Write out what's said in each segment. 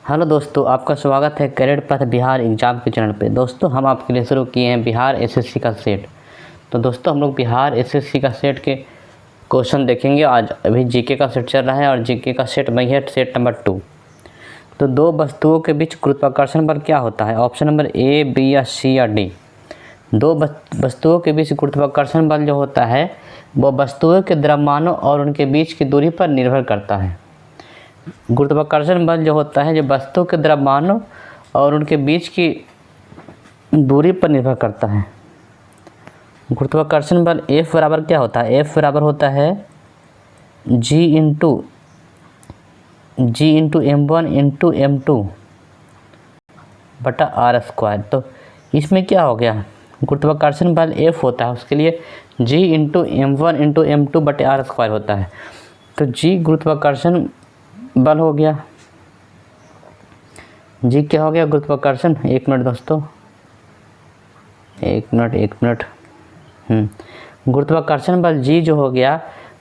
Hello दोस्तों, आपका स्वागत है करियर पथ बिहार एग्ज़ाम के चैनल पे। दोस्तों, हम आपके लिए शुरू किए हैं बिहार एसएससी का सेट। तो दोस्तों, हम लोग बिहार एसएससी का सेट के क्वेश्चन देखेंगे। आज अभी जीके का सेट चल रहा है और जीके का सेट में है सेट नंबर 2। तो दो वस्तुओं के बीच गुरुत्वाकर्षण बल क्या होता है? ऑप्शन नंबर ए, बी या सी या डी। दो वस्तुओं के बीच गुरुत्वाकर्षण बल जो होता है वो वस्तुओं के द्रव्यमानों और उनके बीच की दूरी पर निर्भर करता है। गुरुत्वाकर्षण बल जो होता है जो वस्तु के द्रव्यमानों और उनके बीच की दूरी पर निर्भर करता है। गुरुत्वाकर्षण बल F बराबर क्या होता है? F बराबर होता है G into M1 into M2 बटा R²। तो इसमें क्या हो गया? गुरुत्वाकर्षण बल F होता है, उसके लिए G into M1 into M2 बटे R² होता है। तो G गुरुत्वाकर्षण बल हो गया। जी क्या हो गया? गुरुत्वाकर्षण। एक मिनट दोस्तों, एक मिनट। गुरुत्वाकर्षण बल जी जो हो गया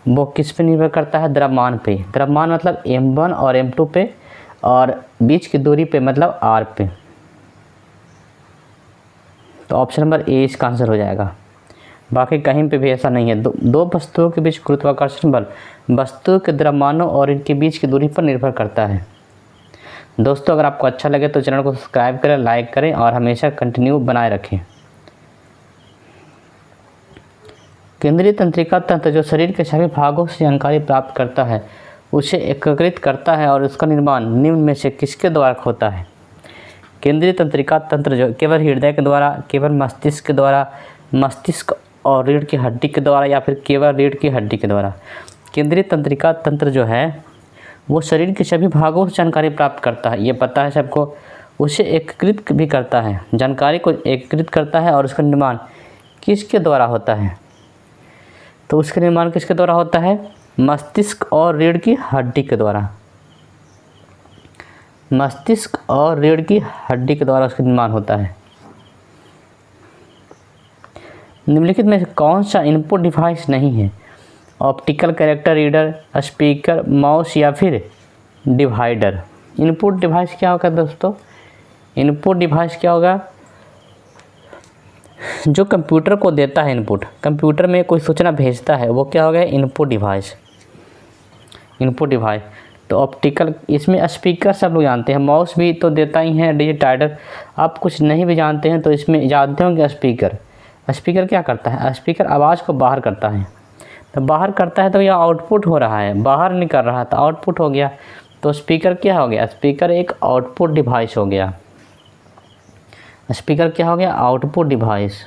वो किस पे निर्भर करता है? द्रव्यमान पे। द्रव्यमान मतलब M1 और M2 पे, और बीच की दूरी पे मतलब R पे। तो ऑप्शन नंबर ए इसका आंसर हो जाएगा। बाकी कहीं पे भी ऐसा नहीं है। दो वस्तुओं के बीच गुरुत्वाकर्षण बल वस्तु के द्रव्यमानों और इनके बीच की दूरी पर निर्भर करता है। दोस्तों, अगर आपको अच्छा लगे तो चैनल को सब्सक्राइब करें, लाइक करें और हमेशा कंटिन्यू बनाए रखें। केंद्रीय तंत्रिका तंत्र जो शरीर के सभी भागों से जानकारी प्राप्त करता है, उसे एकीकृत करता है और उसका निर्माण निम्न में से किसके द्वारा होता है? केंद्रीय तंत्रिका तंत्र जो केवल हृदय के द्वारा, केवल मस्तिष्क के द्वारा, मस्तिष्क और रीढ़ की हड्डी के द्वारा, या फिर केवल रीढ़ की हड्डी के द्वारा। केंद्रीय तंत्रिका तंत्र जो है वो शरीर के सभी भागों से जानकारी प्राप्त करता है, ये पता है सबको। उसे एकीकृत भी करता है, जानकारी को एकीकृत करता है और उसका निर्माण किसके द्वारा होता है? तो उसका निर्माण किसके द्वारा होता है? मस्तिष्क और रीढ़ की हड्डी के द्वारा। मस्तिष्क और रीढ़ की हड्डी के द्वारा उसका निर्माण होता है। निम्नलिखित में से कौन सा इनपुट डिवाइस नहीं है? Optical character reader, speaker, mouse या फिर डिवाइडर। इनपुट डिवाइस क्या होगा दोस्तों? इनपुट डिवाइस क्या होगा? जो कंप्यूटर को देता है इनपुट, कंप्यूटर में कोई सूचना भेजता है, वो क्या हो गया? Input device. Input device. तो ऑप्टिकल, इसमें स्पीकर सब लोग जानते हैं, माउस भी तो देता ही है, डिजिटाइडर। आप कुछ नहीं भी जानते हैं तो इसमें जानते होंगे स्पीकर। स्पीकर क्या करता है? स्पीकर आवाज़ को बाहर करता है। तो बाहर करता है तो यह आउटपुट हो रहा है, बाहर नहीं कर रहा है तो आउटपुट हो गया। तो स्पीकर क्या हो गया? स्पीकर एक आउटपुट डिवाइस हो गया। स्पीकर क्या हो गया? Output device.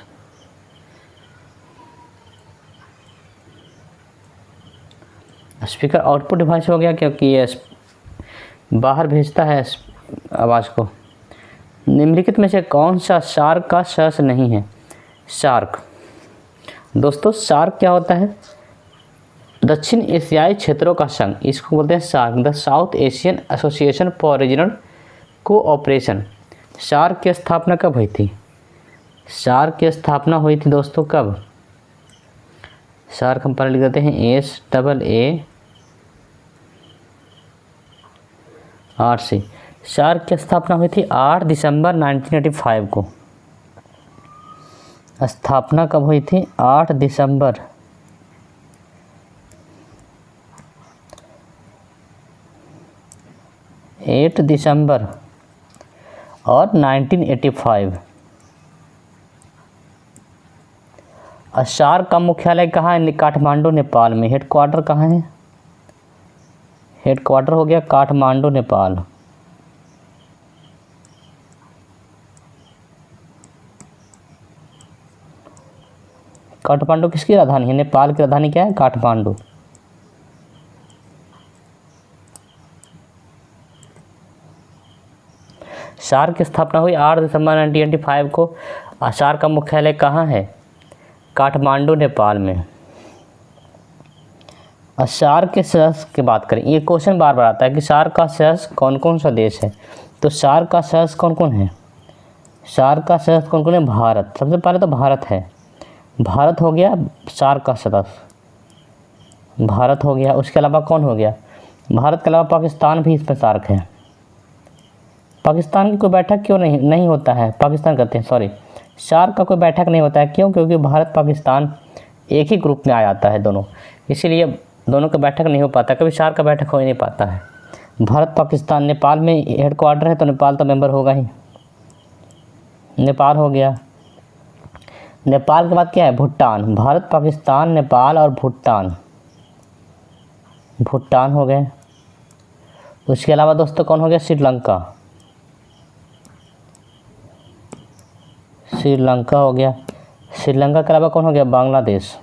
Speaker output device हो गया क्योंकि ये बाहर भेजता है आवाज़ को। निम्नलिखित में से कौन सा शार्क का सदस्य नहीं है? शार्क। दोस्तों, शार्क क्या होता है? दक्षिण एशियाई क्षेत्रों का संघ, इसको बोलते हैं shark, the south Asian association for regional cooperation. Shark की स्थापना कब हुई थी? शार्क की स्थापना हुई थी दोस्तों कब? शार्क हम पहले लिख देते हैं SAARC। शार्क की स्थापना हुई थी 8 दिसंबर 1985 को। स्थापना कब हुई थी? 8 दिसंबर 8 दिसंबर और 1985। शार्क का मुख्यालय कहाँ है? काठमांडू, नेपाल में। हेडक्वार्टर कहाँ है? हेडक्वार्टर हो गया काठमांडू, नेपाल। काठमांडू किसकी राजधानी है? नेपाल की राजधानी क्या है? काठमांडू। शार्क की स्थापना हुई 8 दिसंबर 1985 को। शार्क का मुख्यालय कहाँ है? काठमांडू, नेपाल में। शार्क के सदस्य की बात करें, ये क्वेश्चन बार बार आता है कि शार्क का सदस्य कौन कौन सा देश है? तो शार्क का सदस्य कौन कौन है? शार्क का सदस्य कौन कौन है? भारत। सबसे पहले तो भारत है। भारत हो गया शार्क का सदस्य, भारत हो गया। उसके अलावा कौन हो गया? भारत के अलावा पाकिस्तान भी इसमें शार्क है। पाकिस्तान की कोई बैठक क्यों नहीं होता है, पाकिस्तान कहते हैं सॉरी, सार्क का कोई बैठक नहीं होता है, क्यों? क्योंकि भारत पाकिस्तान एक ही ग्रुप में आ जाता है दोनों, इसीलिए दोनों का बैठक नहीं हो पाता, कभी सार्क का बैठक हो ही नहीं पाता है। भारत पाकिस्तान, नेपाल में हेडक्वार्टर है तो नेपाल तो मेंबर होगा ही, नेपाल हो गया। नेपाल के बाद क्या है? भूटान। भारत पाकिस्तान नेपाल और भूटान, भूटान हो गए। उसके अलावा दोस्तों कौन हो गया? श्रीलंका, श्रीलंका हो गया। श्रीलंका के अलावा कौन हो गया? बांग्लादेश,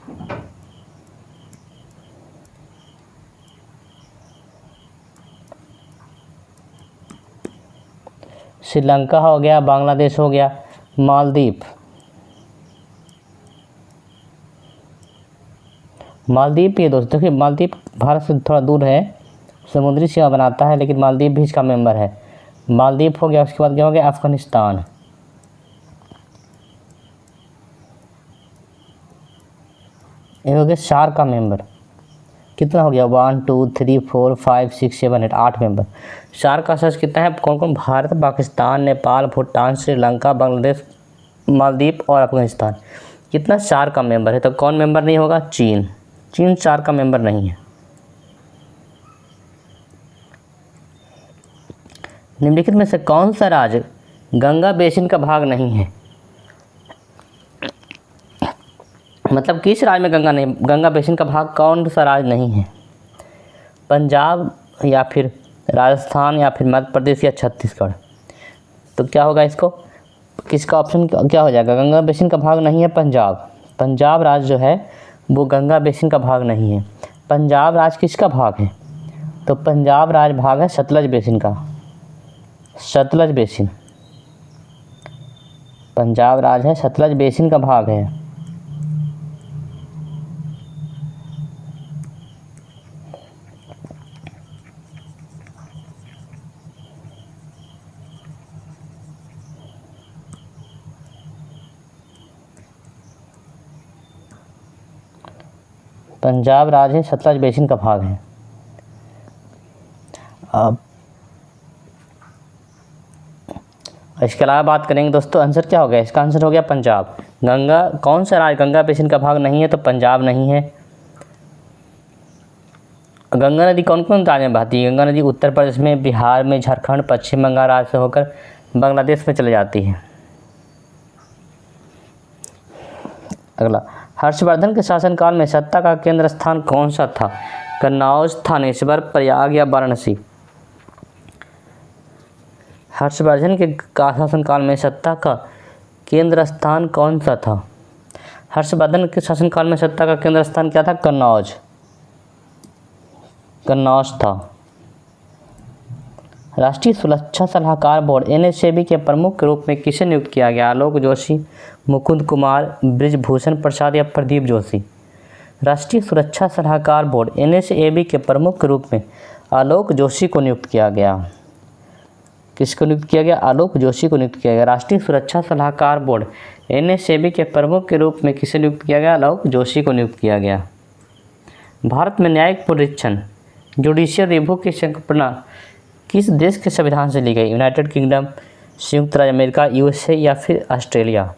श्रीलंका हो गया, बांग्लादेश हो गया। मालदीव, मालदीव ये दोस्तों, देखिए मालदीव भारत से थोड़ा दूर है, समुद्री सीमा बनाता है, लेकिन मालदीव भी इसका मेंबर है। मालदीव हो गया। उसके बाद क्या हो गया? अफगानिस्तान, ये हो गया सार्क का मेंबर। कितना हो गया? 1 2 3 4 5 6 7 8, 8 मेंबर। सार्क का सदस्य कितना है? कौन कौन? भारत पाकिस्तान नेपाल भूटान श्रीलंका बांग्लादेश मालदीव और अफगानिस्तान। कितना? सार्क का मेंबर है। तो कौन मेंबर नहीं होगा? चीन, चीन सार्क का मेंबर नहीं है। निम्नलिखित में से कौन सा राज्य गंगा बेसिन का भाग नहीं है? मतलब किस राज्य में गंगा बेसिन का भाग कौन सा राज्य नहीं है? पंजाब या फिर राजस्थान या फिर मध्य प्रदेश या छत्तीसगढ़। तो क्या होगा इसको? किसका ऑप्शन क्या हो जाएगा? गंगा बेसिन का भाग नहीं है पंजाब, पंजाब राज्य जो है वो गंगा बेसिन का भाग नहीं है। पंजाब राज्य किसका भाग है? तो पंजाब राज्य भाग है सतलज बेसिन का, सतलज बेसिन, पंजाब राज्य है सतलज बेसिन का भाग है। पंजाब राज्य है सतलज बेसिन का भाग है। अब इसके अलावा बात करेंगे दोस्तों, आंसर क्या हो गया? इसका आंसर हो गया पंजाब। गंगा, कौन सा राज्य गंगा बेसिन का भाग नहीं है? तो पंजाब नहीं है। गंगा नदी कौन कौन राज्य में बहती है? गंगा नदी उत्तर प्रदेश में, बिहार में, झारखंड, पश्चिम बंगाल राज्य से होकर बांग्लादेश में चली जाती है। अगला, हर्षवर्धन के शासनकाल में सत्ता का केंद्र स्थान कौन सा था? कन्नौज, थानेश्वर, प्रयाग या वाराणसी। हर्षवर्धन के शासनकाल में सत्ता का केंद्र स्थान कौन सा था? हर्षवर्धन के शासनकाल में सत्ता का केंद्र स्थान क्या था? कन्नौज, कन्नौज था। राष्ट्रीय सुरक्षा सलाहकार बोर्ड NSAB के प्रमुख के रूप में किसे नियुक्त किया गया? आलोक जोशी, मुकुंद कुमार, ब्रिजभूषण प्रसाद या प्रदीप जोशी। राष्ट्रीय सुरक्षा सलाहकार बोर्ड NSAB के प्रमुख के रूप में आलोक जोशी को नियुक्त किया गया। किसको नियुक्त किया गया? आलोक जोशी को नियुक्त किया गया। राष्ट्रीय सुरक्षा सलाहकार बोर्ड NSAB के प्रमुख के रूप में किसे नियुक्त किया गया? आलोक जोशी को नियुक्त किया गया। भारत में न्यायिक पुनरीक्षण जुडिशियल रिव्यू की संकल्पना किस देश के संविधान से ली गई? यूनाइटेड किंगडम, संयुक्त राज्य अमेरिका, USA या फिर ऑस्ट्रेलिया।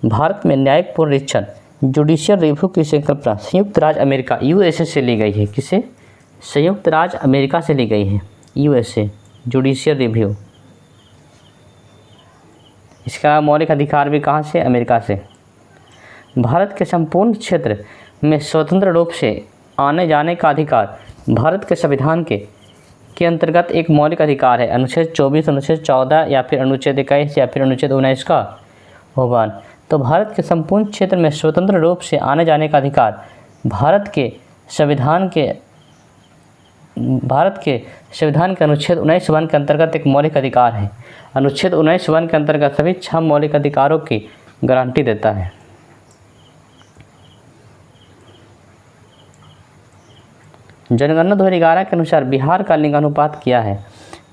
भारत में न्यायिक पुनरीक्षण जुडिशियल रिव्यू की संकल्पना संयुक्त राज्य अमेरिका USA से ली गई है। किसे? संयुक्त राज्य अमेरिका से ली गई है, USA जुडिशियल रिव्यू। इसका मौलिक अधिकार भी कहाँ से? अमेरिका से। भारत के संपूर्ण क्षेत्र में स्वतंत्र रूप से आने जाने का अधिकार भारत के संविधान के अंतर्गत एक मौलिक अधिकार है। अनुच्छेद 24, अनुच्छेद 14 या फिर अनुच्छेद 21 या फिर अनुच्छेद 19 का आह्वान। तो भारत के संपूर्ण क्षेत्र में स्वतंत्र रूप से आने जाने का अधिकार भारत के संविधान के अनुच्छेद 19(1) के अंतर्गत एक मौलिक अधिकार है। अनुच्छेद 19(1) के अंतर्गत सभी 6 मौलिक अधिकारों की गारंटी देता है। जनगणना 2011 के अनुसार बिहार का लिंगानुपात क्या है?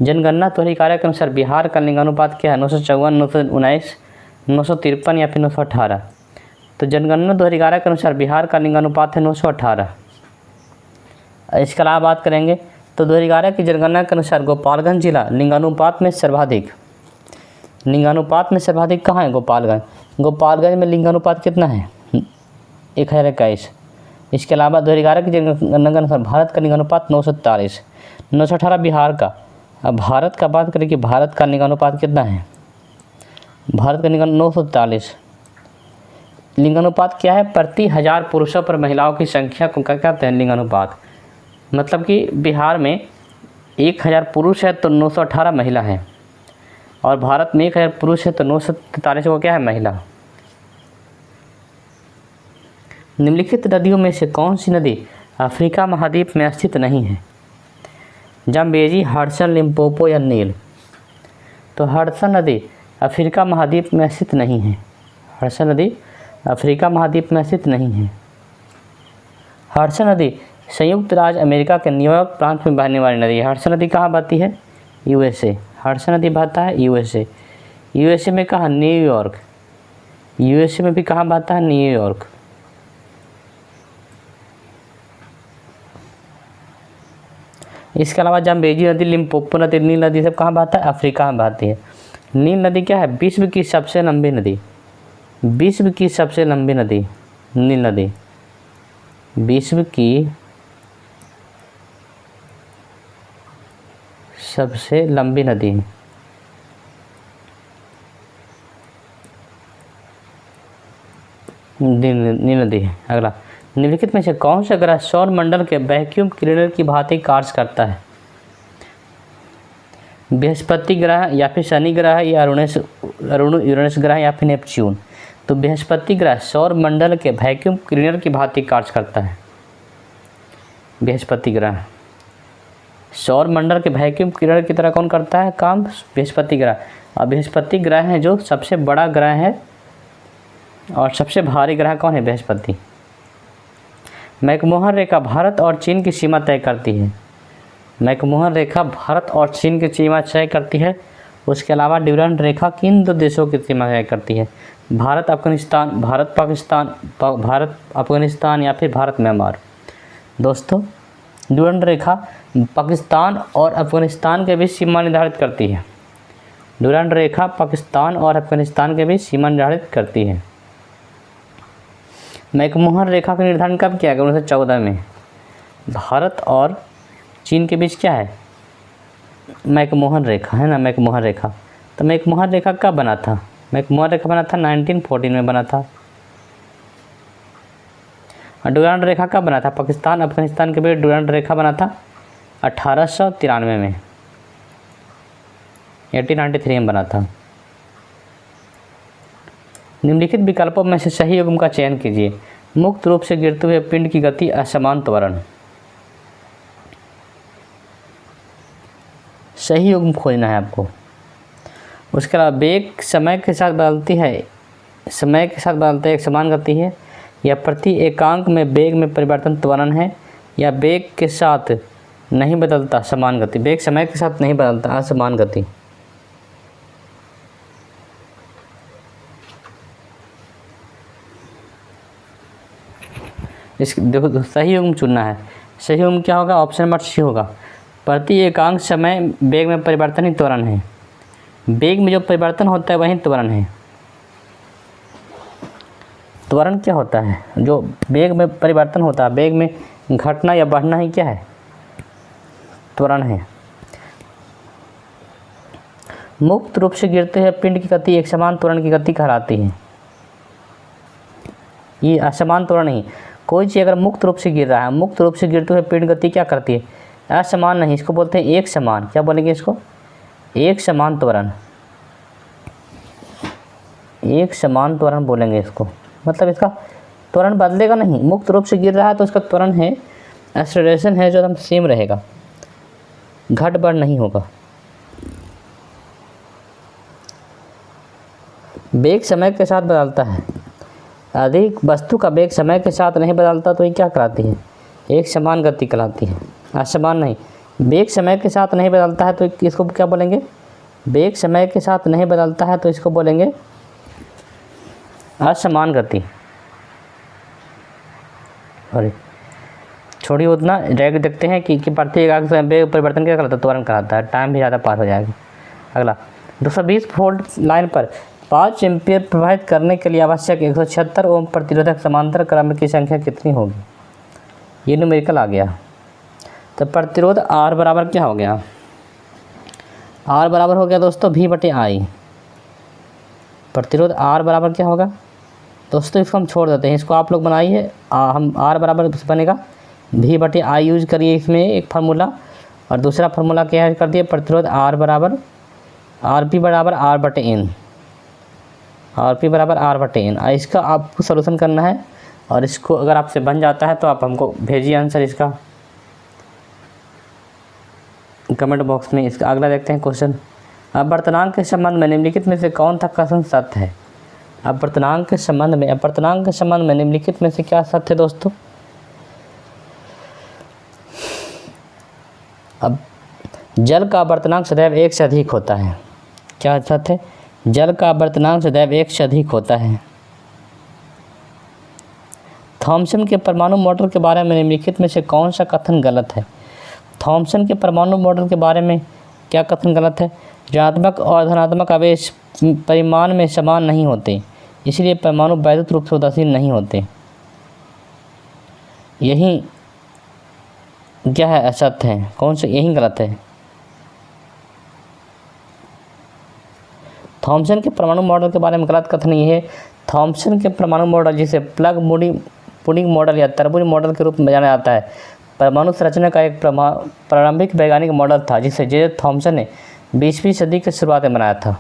जनगणना 2011 के अनुसार बिहार का लिंगानुपात क्या है? 954, 919, 953 या फिर 918। तो जनगणना 2011 के अनुसार बिहार का लिंगानुपात है 918। इसके अलावा बात करेंगे तो 2011 की जनगणना के अनुसार गोपालगंज जिला लिंगानुपात में सर्वाधिक कहाँ है? गोपालगंज में लिंगानुपात कितना है? 1021। इसके अलावा 2011 की जनगणना के अनुसार भारत का लिंगानुपात 943, 918 बिहार का। अब भारत का बात करें कि भारत का लिंगानुपात कितना है? भारत का लिंगानुपात 943। लिंगानुपात क्या है? प्रति 1000 पुरुषों पर महिलाओं की संख्या को क्या कहते हैं? लिंगानुपात। मतलब कि बिहार में 1000 पुरुष है तो 918 महिला है, और भारत में 1000 पुरुष है तो 943 वो क्या है? महिला। निम्नलिखित नदियों में से कौन सी नदी अफ्रीका महाद्वीप में स्थित नहीं है? जाम्बेजी, हडसन, लिम्पोपो या नील? तो हडसन नदी अफ्रीका महाद्वीप में स्थित नहीं है। हडसन नदी अफ्रीका महाद्वीप में स्थित नहीं है। हडसन नदी संयुक्त राज्य अमेरिका के न्यूयॉर्क प्रांत में बहने वाली नदी है। हडसन नदी कहाँ बहती है? यूएसए। हडसन नदी बहता है यूएसए। यूएसए में कहाँ? न्यूयॉर्क। यूएसए में भी कहाँ बहता है? न्यूयॉर्क। इसके अलावा जाम्बेजी नदी, लिम्पोपो नदी, नील नदी सब कहाँ बहता है? अफ्रीका में बहती है। नील नदी क्या है? विश्व की सबसे लंबी नदी। विश्व की सबसे लंबी नदी नील नदी। विश्व की सबसे लंबी नदी। नील नदी है। अगला, निम्नलिखित में से कौन सा ग्रह सौर मंडल के वैक्यूम क्लीनर की भांति कार्य करता है? बृहस्पति ग्रह या फिर शनि ग्रह या यूरेनस ग्रह या फिर नेपच्यून? तो बृहस्पति ग्रह सौर मंडल के वैक्यूम क्लीनर की भांति कार्य करता है। बृहस्पति ग्रह सौर मंडल के वैक्यूम क्लीनर की तरह कौन करता है काम? बृहस्पति ग्रह। और बृहस्पति ग्रह है जो सबसे बड़ा ग्रह है, और सबसे भारी ग्रह कौन है? बृहस्पति। मैकमोहन रेखा भारत और चीन की सीमा तय करती है। मैकमोहन रेखा भारत और चीन की सीमा तय करती है। उसके अलावा ड्यूरेंट रेखा किन दो देशों की सीमा तय करती है? भारत अफगानिस्तान, भारत पाकिस्तान, भारत अफगानिस्तान या फिर भारत म्यांमार? दोस्तों, ड्यूरेंट रेखा पाकिस्तान और अफगानिस्तान के बीच सीमा निर्धारित करती है। ड्यूरेंट रेखा पाकिस्तान और अफगानिस्तान के बीच सीमा निर्धारित करती है। मैकमोहन रेखा का निर्धारण कब किया गया? 1914 में। भारत और चीन के बीच क्या है? मैकमोहन रेखा है ना, मैकमोहन रेखा। तो मैकमोहन रेखा कब बना था? मैकमोहन रेखा बना था 1914 में बना था। और ड्यूरेंट रेखा कब बना था? पाकिस्तान अफगानिस्तान के बीच ड्यूरेंट रेखा बना था 1893 में, 1893 में बना था। निम्नलिखित विकल्पों में से सही युग्म का चयन कीजिए। मुक्त रूप से गिरते हुए पिंड की गति असमान त्वरण। सही युग्म खोजना है आपको। उसके अलावा वेग समय के साथ बदलती है, समय के साथ बदलते एक समान गति है, या प्रति एकांक में वेग में परिवर्तन त्वरण है, या वेग के साथ नहीं बदलता समान गति। वेग समय के साथ नहीं बदलता, असमान गति। इस देखो सही युग्म चुनना है। सही युग्म क्या होगा? ऑप्शन नंबर सी होगा। प्रति एकांक समय वेग में परिवर्तन ही त्वरण है। वेग में जो परिवर्तन होता है वही त्वरण है। त्वरण क्या होता है? जो वेग में परिवर्तन होता है, वेग में घटना या बढ़ना ही क्या है? त्वरण है। मुक्त रूप से गिरते हुए पिंड की गति एक समान त्वरण की गति कहलाती है। ये असमान त्वरण नहीं। कोई चीज़ अगर मुक्त रूप से गिर रहा है, मुक्त रूप से गिरते हुए पिंड गति क्या करती है? असमान नहीं, इसको बोलते हैं एक समान। क्या बोलेंगे इसको? एक समान त्वरण। एक समान त्वरण बोलेंगे इसको। मतलब इसका त्वरण बदलेगा नहीं। मुक्त रूप से गिर रहा है तो इसका त्वरण है, एक्सेलरेशन है जो एकदम सेम रहेगा, घट बढ़ नहीं होगा। वेग समय के साथ बदलता है। अधिक वस्तु का वेग समय के साथ नहीं बदलता तो ये क्या कहलाती है? एक समान गति कहलाती है, असमान नहीं। वेग समय के साथ नहीं बदलता है तो इसको क्या बोलेंगे? वेग समय के साथ नहीं बदलता है तो इसको बोलेंगे असमान गति। सॉरी, छोड़िए उतना, डायरेक्ट देखते हैं कि प्रति एकाग्र समय वेग परिवर्तन क्या कराता है, त्वरण कराता है, टाइम भी ज़्यादा पार हो जाएगा। अगला 220 वोल्ट लाइन पर 5 एम्पीयर प्रवाहित करने के लिए आवश्यक 176 ओम प्रतिरोधक समांतर क्रम की संख्या कितनी होगी? ये न्यूमेरिकल आ गया। तो प्रतिरोध R बराबर क्या हो गया? R बराबर हो गया दोस्तों V/I। प्रतिरोध R बराबर क्या होगा दोस्तों? इसको हम छोड़ देते हैं, इसको आप लोग बनाइए। हम R बराबर बनेगा V/I यूज करिए इसमें एक फार्मूला, और दूसरा फार्मूला क्या है कर दिए, प्रतिरोध R बराबर RP बराबर R/N, RP बराबर R/N। इसका आपको सॉल्यूशन करना है, और इसको अगर आपसे बन जाता है तो आप हमको भेजिए आंसर इसका कमेंट बॉक्स में। इसका अगला देखते हैं क्वेश्चन। अपवर्तनांक के संबंध में निम्नलिखित में से कौन सा कथन सत्य है? अपवर्तनांक के संबंध में निम्नलिखित में से क्या सत्य है दोस्तों? अब जल का अपवर्तनांक सदैव 1 से अधिक होता है। क्या सत्य है? जल का अपवर्तनांक सदैव 1 से अधिक होता है। थॉमसन के परमाणु मॉडल के बारे में निम्नलिखित में से कौन सा कथन गलत है? थॉमसन के परमाणु मॉडल के बारे में क्या कथन गलत है? ऋणात्मक और धनात्मक आवेश परिमाण में समान नहीं होते, इसलिए परमाणु वैद्युत रूप से उदासीन नहीं होते। यही क्या है? असत्य है। कौन सा? यही गलत है। थॉमसन के परमाणु मॉडल के बारे में गलत कथन ये है, थॉमसन के परमाणु मॉडल जिसे प्लग पुडिंग मॉडल या तरबूज मॉडल के रूप में जाना जाता है, परमाणु संरचना का एक प्रारंभिक वैज्ञानिक मॉडल था जिसे जे थॉमसन ने 20वीं सदी के शुरुआत में बनाया था।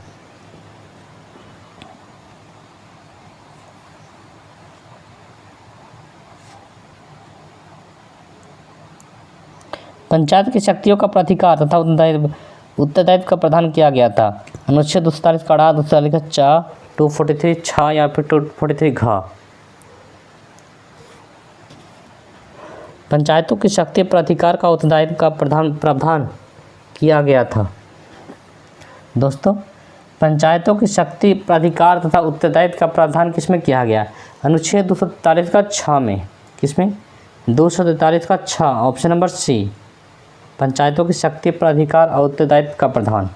पंचायत की शक्तियों का प्राधिकार तथा उत्तरदायित्व का प्रदान किया गया था। अनुच्छेद 247 का 243 छा या फिर 243 घा। पंचायतों की शक्ति प्राधिकार का उत्तरदायित्व का प्रावधान किया गया था। दोस्तों, पंचायतों की शक्ति प्राधिकार तथा उत्तरदायित्व का प्रावधान किसमें किया गया? अनुच्छेद 243 का 6 में। किसमें? 243 का 6, ऑप्शन नंबर सी। पंचायतों की शक्ति प्राधिकार और उत्तरदायित्व का प्रधान।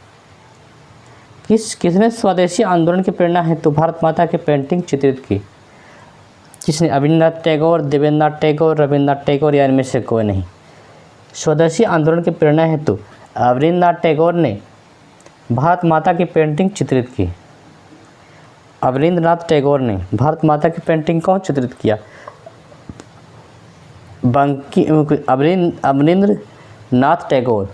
किसने स्वदेशी आंदोलन की प्रेरणा हेतु भारत माता की पेंटिंग चित्रित की? किसने? अविनाश टैगोर, देवेंद्रनाथ टैगोर, रविन्द्रनाथ टैगोर या इनमें से कोई नहीं। स्वदेशी आंदोलन की प्रेरणा हेतु अविनाश टैगोर ने भारत माता की पेंटिंग चित्रित की। अविनाश टैगोर ने भारत माता की पेंटिंग कौन चित्रित किया? अवनींद्रनाथ टैगोर।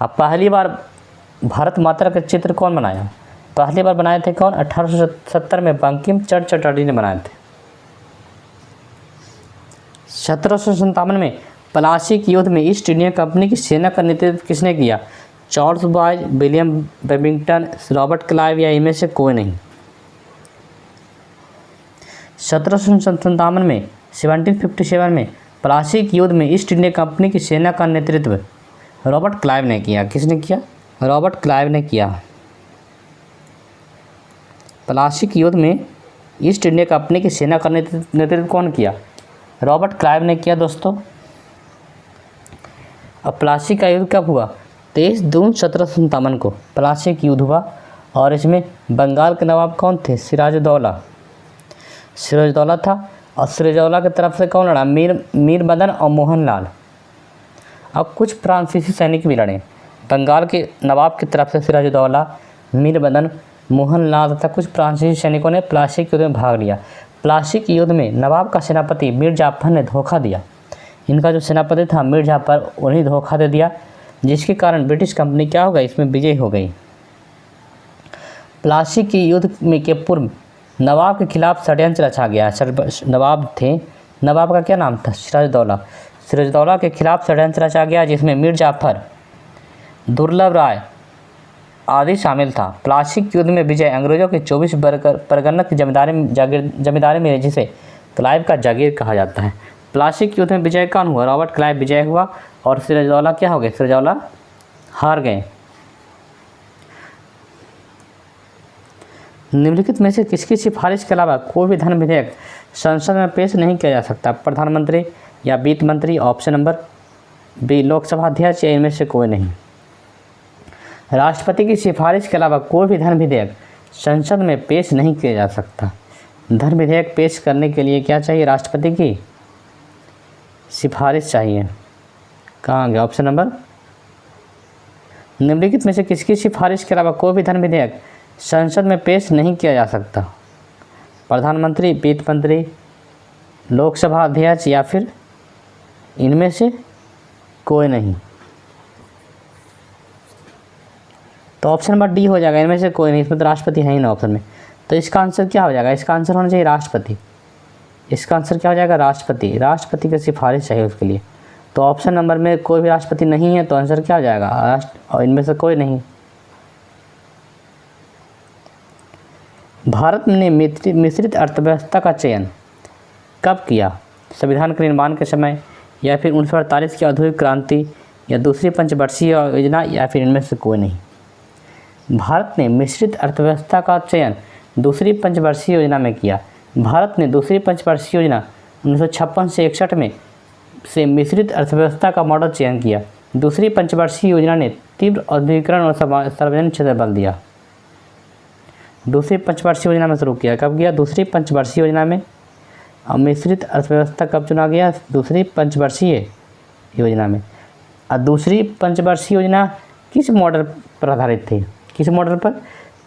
अब पहली बार भारत माता का चित्र कौन बनाया? पहली बार बनाए थे कौन? 1870 में बंकिम चंद्र चटर्जी ने बनाए थे। 1757 में प्लासी युद्ध में ईस्ट इंडिया कंपनी की सेना का नेतृत्व किसने किया? Charles boys, William Babington, Robert Clive या इनमें से कोई नहीं। 1757 में प्लासी युद्ध में ईस्ट इंडिया कंपनी की सेना का नेतृत्व रॉबर्ट क्लाइव ने किया। किसने किया? रॉबर्ट क्लाइव ने किया। प्लासी युद्ध में ईस्ट इंडिया कंपनी की सेना का नेतृत्व कौन किया? रॉबर्ट क्लाइव ने किया दोस्तों। अब प्लासी का युद्ध कब हुआ? 23 जून 1757 को प्लासी युद्ध हुआ, और इसमें बंगाल के नवाब कौन थे? सिराजुद्दौला था, और सिराजुद्दौला की तरफ से कौन लड़ा? मीर मदन और मोहनलाल। अब कुछ फ्रांसीसी सैनिक भी लड़े। बंगाल के नवाब की तरफ से सिराजुद्दौला, मीर मदन, मोहनलाल तथा कुछ फ्रांसीसी सैनिकों ने प्लासी युद्ध में भाग लिया। प्लासी युद्ध में नवाब का सेनापति मीर जाफर ने धोखा दिया। इनका जो सेनापति था मीर जाफर, उन्हें धोखा दे दिया, जिसके कारण ब्रिटिश कंपनी क्या हो गई? इसमें विजयी हो गई। प्लासी के युद्ध में के पूर्व नवाब के खिलाफ षड्यंत्र रचा गया। नवाब थे, नवाब का क्या नाम था? सिराजुद्दौला के खिलाफ षड्यंत्र रचा गया, जिसमें मीर जाफर, दुर्लभ राय आदि शामिल था। प्लासी युद्ध में विजय अंग्रेजों के 24 परगना की जमींदारी में, जिसे क्लाइव का जागीर कहा जाता है। प्लासी युद्ध में विजय कौन हुआ? रॉबर्ट क्लाइव विजय हुआ, और सिराजुद्दौला क्या हो गए? सिराजुद्दौला हार गए। निम्नलिखित में से किसकी सिफारिश के अलावा कोई भी धन विधेयक संसद में पेश नहीं किया जा सकता? प्रधानमंत्री, या वित्त मंत्री, ऑप्शन नंबर बी लोकसभा अध्यक्ष, या इनमें से कोई नहीं। राष्ट्रपति की सिफारिश के अलावा कोई भी धन विधेयक संसद में पेश नहीं किया जा सकता। धन विधेयक पेश करने के लिए क्या चाहिए? राष्ट्रपति की सिफारिश चाहिए। कहाँ गया ऑप्शन नंबर? निम्नलिखित में से किसकी सिफारिश के अलावा कोई भी धन विधेयक संसद में पेश नहीं किया जा सकता? प्रधानमंत्री, वित्त मंत्री, लोकसभा अध्यक्ष, या फिर इनमें से कोई नहीं। तो ऑप्शन नंबर डी हो जाएगा, इनमें से कोई नहीं। इसमें तो राष्ट्रपति है ही ना ऑप्शन में, तो इसका आंसर क्या हो जाएगा? इसका आंसर होना चाहिए राष्ट्रपति। इसका आंसर क्या हो जाएगा? राष्ट्रपति। राष्ट्रपति की सिफारिश चाहिए उसके लिए। तो ऑप्शन नंबर में कोई भी राष्ट्रपति नहीं है, तो आंसर क्या हो जाएगा? और इनमें से कोई नहीं। भारत ने मिश्रित अर्थव्यवस्था का चयन कब किया? संविधान के निर्माण के समय, या फिर 1948 की औद्योगिक क्रांति, या दूसरी पंचवर्षीय योजना, या फिर इनमें से कोई नहीं। भारत ने मिश्रित अर्थव्यवस्था का चयन दूसरी पंचवर्षीय योजना में किया। भारत ने दूसरी पंचवर्षीय योजना 1956 से 61 में से मिश्रित अर्थव्यवस्था का मॉडल चयन किया। दूसरी पंचवर्षीय योजना ने तीव्र औद्योगिकरण और सार्वजनिक क्षेत्र बल दिया। दूसरी पंचवर्षीय योजना में शुरू किया। कब किया? दूसरी पंचवर्षीय योजना में। और मिश्रित अर्थव्यवस्था कब चुना गया? दूसरी पंचवर्षीय योजना में। और दूसरी पंचवर्षीय योजना किस मॉडल पर आधारित थी? किस मॉडल पर?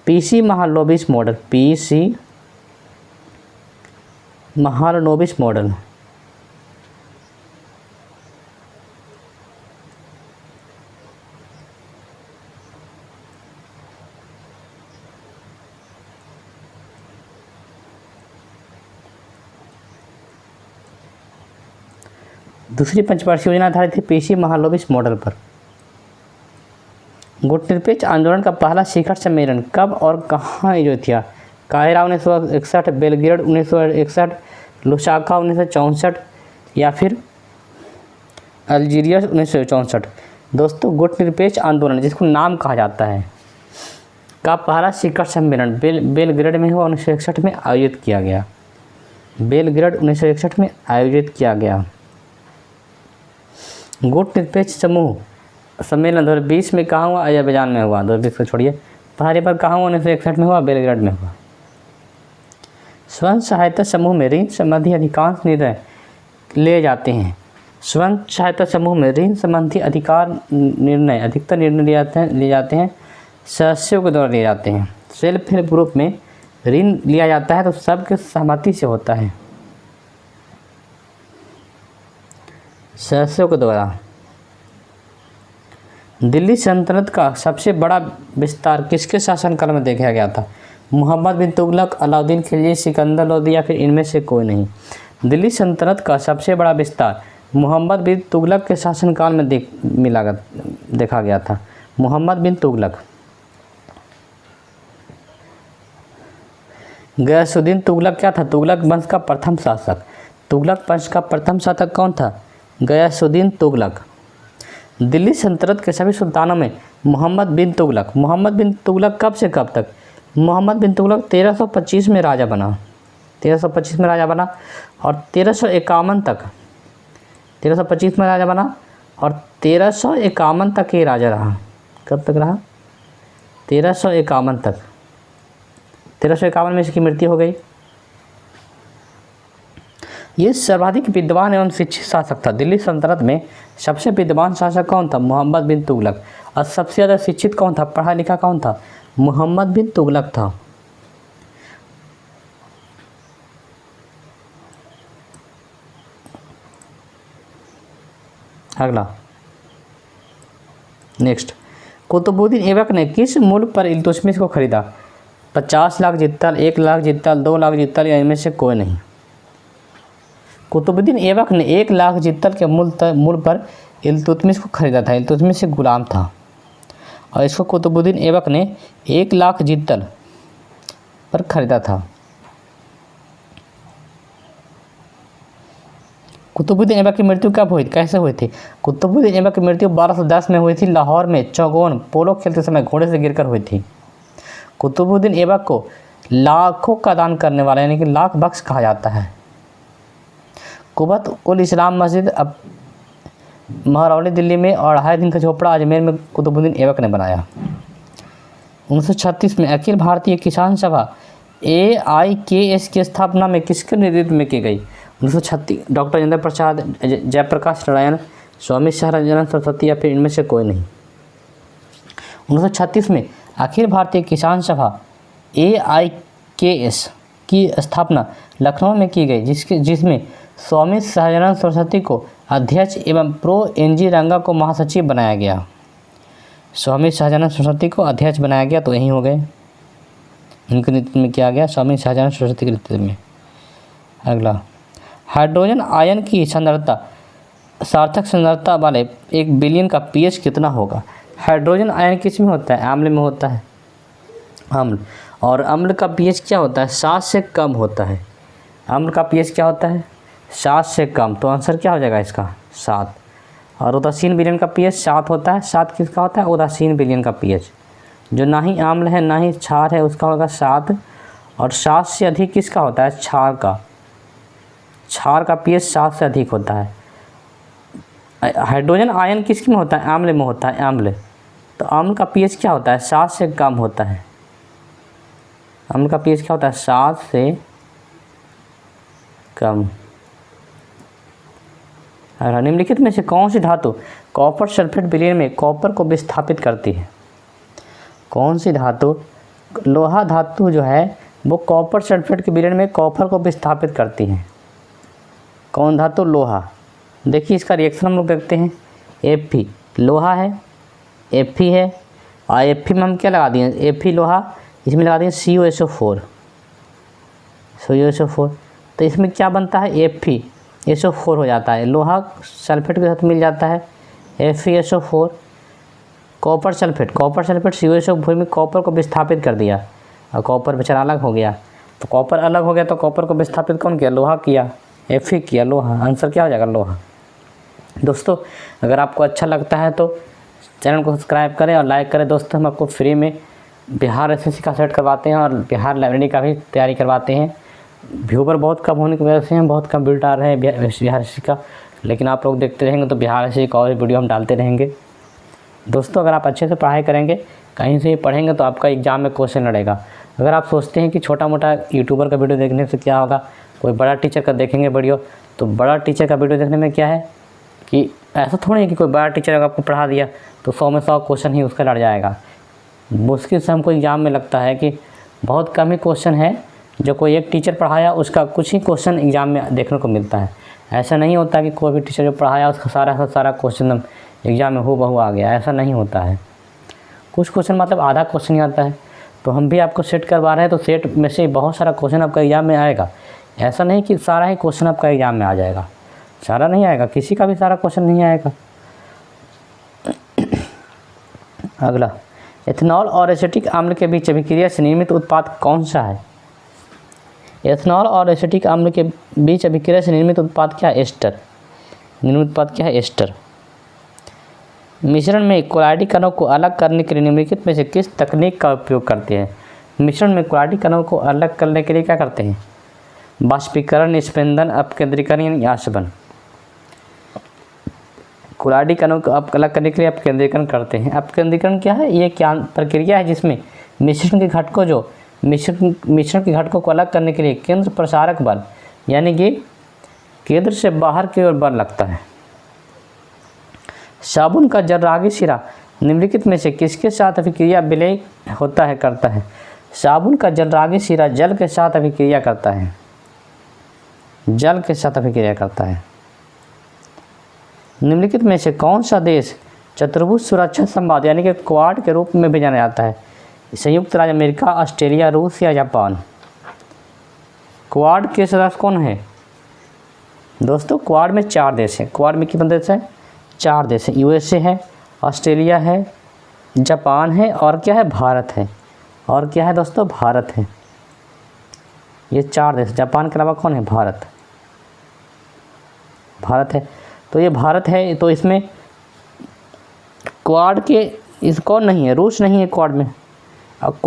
PC Mahalanobis model. PC Mahalanobis model. दूसरी पंचवर्षीय योजना आधारित थी पीसी महालनोबिस मॉडल पर। गुटनिरपेक्ष आंदोलन का पहला शिखर सम्मेलन कब और कहाँ आयोजित किया? काहिरा 1961, बेलग्रेड 1961, लुसाका 1964, या फिर अल्जीरियस 1964। दोस्तों, गुटनिरपेक्ष आंदोलन जिसको नाम कहा जाता है का पहला शिखर सम्मेलन बेलग्रेड में हुआ, 1961 में आयोजित किया गया। बेलग्रेड 1961 में आयोजित किया गया। गुटनिरपेक्ष समूह सम्मेलन 2020 में कहाँ हुआ? अजरबैजान में हुआ। 2020 को छोड़िए, पहली बार कहाँ हुआ? 1961 में हुआ, बेलग्रेड में हुआ। स्वयं सहायता समूह में ऋण संबंधी अधिकांश निर्णय ले जाते हैं। स्वयं सहायता समूह में ऋण संबंधी अधिकतर निर्णय लिए जाते हैं सदस्यों के द्वारा लिए जाते हैं। सेल्फ हेल्प ग्रुप में ऋण लिया जाता है तो सबके सहमति से होता है, सदस्यों के द्वारा। दिल्ली सल्तनत का सबसे बड़ा विस्तार किसके शासनकाल में देखा गया था? मोहम्मद बिन तुगलक, अलाउद्दीन खिलजी, सिकंदर लोदी, या फिर इनमें से कोई नहीं। दिल्ली सल्तनत का सबसे बड़ा विस्तार मोहम्मद बिन तुगलक के शासनकाल में देखा गया था। मोहम्मद बिन तुगलक। गयासुद्दीन तुगलक क्या था? तुगलक वंश का प्रथम शासक। तुगलक वंश का प्रथम शासक कौन था? गयासुद्दीन तुगलक। दिल्ली सल्तनत के सभी सुल्तानों में मोहम्मद बिन तुगलक कब से कब तक? मोहम्मद बिन तुगलक 1325 में राजा बना। 1325 में राजा बना और 1351 तक 1325 में राजा बना और 1351 तक ये राजा रहा। कब तक रहा? 1351 तक। 1351 में इसकी मृत्यु हो गई। ये सर्वाधिक विद्वान एवं शिक्षित शासक था। दिल्ली सल्तनत में सबसे विद्वान शासक कौन था? मोहम्मद बिन तुगलक। और सबसे ज़्यादा शिक्षित कौन था? पढ़ा लिखा कौन था? मोहम्मद बिन तुगलक था। अगला नेक्स्ट, कुतुबुद्दीन ऐबक ने किस मूल्य पर इल्तुतमिश को खरीदा? 50 लाख जित्तल, 1 लाख जित्तल, 2 लाख जित्तल, या इनमें से कोई नहीं। कुतुबुद्दीन ऐबक ने 1 लाख जित्तल के मूल्य पर इल्तुतमिश को खरीदा था। इल्तुतमिश से गुलाम था और इसको कुतुबुद्दीन ऐबक ने 1 लाख जित्तल पर खरीदा था। कुतुबुद्दीन ऐबक की मृत्यु कब हुई? कैसे हुई थी? कुतुबुद्दीन ऐबक की मृत्यु 1210 में हुई थी। लाहौर में चौगोन पोलो खेलते समय घोड़े से गिरकर हुई थी। कुतुबुद्दीन ऐबक को लाखों का दान करने वाला यानी कि लाख बख्श कहा जाता है। कुबत उल इस्लाम मस्जिद अब महरौली दिल्ली में और 2.5 दिन का झोपड़ा अजमेर में कुतुबुद्दीन ऐबक ने बनाया। 1936 में अखिल भारतीय किसान सभा AIKS की स्थापना में किसके नेतृत्व में की गई? 1936 डॉक्टर राजेंद्र प्रसाद, जयप्रकाश नारायण, स्वामी सहजानंद सरस्वती या फिर इनमें से कोई नहीं। 1936 में अखिल भारतीय किसान सभा AIKS की स्थापना लखनऊ में की गई, जिसमें स्वामी सहजानंद सरस्वती को अध्यक्ष एवं प्रो NG रंगा को महासचिव बनाया गया। स्वामी सहजानंद सरस्वती को अध्यक्ष बनाया गया, तो यही हो गए। इनके नेतृत्व में किया गया, स्वामी सहजानंद सरस्वती के नेतृत्व में। अगला, हाइड्रोजन आयन की सांद्रता, सार्थक सांद्रता वाले 1 बिलियन का pH कितना होगा? हाइड्रोजन आयन किस में होता है? अम्ल में होता है, अम्ल। और अम्ल का pH क्या होता है? 7 से कम होता है। अम्ल का pH क्या होता है? 7 से कम। तो आंसर क्या हो जाएगा इसका? 7। और उदासीन विलयन का pH 7 होता है। 7 किसका होता है? उदासीन विलयन का pH। जो ना ही आम्ल है ना ही क्षार है उसका होगा 7। और 7 से अधिक किसका होता है? क्षार का। क्षार का pH 7 से अधिक होता है। हाइड्रोजन आयन किस में होता है? अम्ल में होता है, अम्ल। तो अम्ल का pH क्या होता है? 7 से कम होता है। अम्ल का pH क्या होता है? 7 से कम। निम्नलिखित में से कौन सी धातु कॉपर सल्फेट विलयन में कॉपर को विस्थापित करती है? कौन सी धातु, लोहा धातु जो है वो कॉपर सल्फेट के विलयन में कॉपर को विस्थापित करती है। कौन धातु? लोहा। देखिए इसका रिएक्शन हम लोग देखते हैं। Fe लोहा है, Fe है, और Fe में हम क्या लगा दिए? Fe लोहा, इसमें लगा दिए CuSO4। तो इसमें क्या बनता है? FeSO4 हो जाता है। लोहा सल्फेट के साथ मिल जाता है, FeSO4। कॉपर सल्फेट CuSO4 में कॉपर को विस्थापित कर दिया और कॉपर बेचारा अलग हो गया। तो कॉपर अलग हो गया तो कॉपर को विस्थापित कौन किया? लोहा किया, Fe किया, लोहा। आंसर क्या हो जाएगा? लोहा। दोस्तों अगर आपको अच्छा लगता है तो चैनल को सब्सक्राइब करें और लाइक करें। दोस्तों हम आपको फ्री में बिहार SSC का सेट करवाते हैं और बिहार लाइब्रेरी का भी तैयारी करवाते हैं। व्यूवर बहुत कम होने की वजह से हम बहुत कम बिल्ड आ रहे हैं बिहार SSC का, लेकिन आप लोग देखते रहेंगे तो बिहार SSC का और वीडियो हम डालते रहेंगे। दोस्तों अगर आप अच्छे से पढ़ाई करेंगे, कहीं से भी पढ़ेंगे तो आपका एग्ज़ाम में क्वेश्चन लड़ेगा। अगर आप सोचते हैं कि छोटा मोटा यूट्यूबर का वीडियो देखने से क्या होगा, कोई बड़ा टीचर का देखेंगे वीडियो, तो बड़ा टीचर का वीडियो देखने में क्या है कि ऐसा थोड़ी है कि कोई बड़ा टीचर अगर आपको पढ़ा दिया तो 100 में 100 क्वेश्चन ही उसका लड़ जाएगा। मुश्किल से हमको एग्ज़ाम में लगता है कि बहुत कम ही क्वेश्चन है जो कोई एक टीचर पढ़ाया उसका कुछ ही क्वेश्चन एग्ज़ाम में देखने को मिलता है। ऐसा नहीं होता कि कोई भी टीचर जो पढ़ाया उसका सारा क्वेश्चन एग्ज़ाम में हूबहू आ गया, ऐसा नहीं होता है। कुछ क्वेश्चन मतलब आधा क्वेश्चन ही आता है। तो हम भी आपको सेट करवा रहे हैं तो सेट में से बहुत सारा क्वेश्चन आपका एग्ज़ाम में आएगा। ऐसा नहीं कि सारा ही क्वेश्चन आपका एग्ज़ाम में आ जाएगा, सारा नहीं आएगा, किसी का भी सारा क्वेश्चन नहीं आएगा। अगला, एथेनॉल और एसिटिक अम्ल के बीच अभिक्रिया से निर्मित उत्पाद कौन सा है? एथेनॉल और एसिटिक अम्ल के बीच अभिक्रिया से निर्मित उत्पाद क्या है? एस्टर। निर्मित उत्पाद क्या है? एस्टर। मिश्रण में क्लोराइड कणों को अलग करने के लिए निम्नलिखित में से किस तकनीक का उपयोग करते हैं? मिश्रण में क्लोराइड कणों को अलग करने के लिए क्या करते हैं? बाष्पीकरण, निस्पंदन, अपकेंद्रीकरण या आशवन। क्लोराइड कणों को अलग करने के लिए अपकेंद्रीकरण करते हैं। अपकेंद्रीकरण क्या है? ये क्या प्रक्रिया है जिसमें मिश्रण के घटकों को अलग करने के लिए केंद्र प्रसारक बल यानी कि केंद्र से बाहर की ओर बल लगता है। साबुन का जर्रागी सिरा निम्नलिखित में से किसके साथ अभिक्रिया विलय होता है करता है? साबुन का जर्रागी सिरा जल के साथ अभिक्रिया करता है, जल के साथ अभिक्रिया करता है। निम्नलिखित में से कौन सा देश चतुर्भुज सुरक्षा संवाद यानी कि क्वाड के रूप में भी जाना जाता है? संयुक्त राज्य अमेरिका, ऑस्ट्रेलिया, रूस या जापान। क्वाड के सदस्य कौन है? दोस्तों क्वाड में 4 देश हैं। क्वाड में कितने देश हैं? 4 देश हैं। USA है, ऑस्ट्रेलिया है, जापान है और क्या है? भारत है। और क्या है दोस्तों? भारत है। ये 4 देश। जापान के अलावा कौन है? भारत। भारत है। तो ये भारत है, तो इसमें क्वाड के इस कौन नहीं है? रूस नहीं है क्वाड में। अब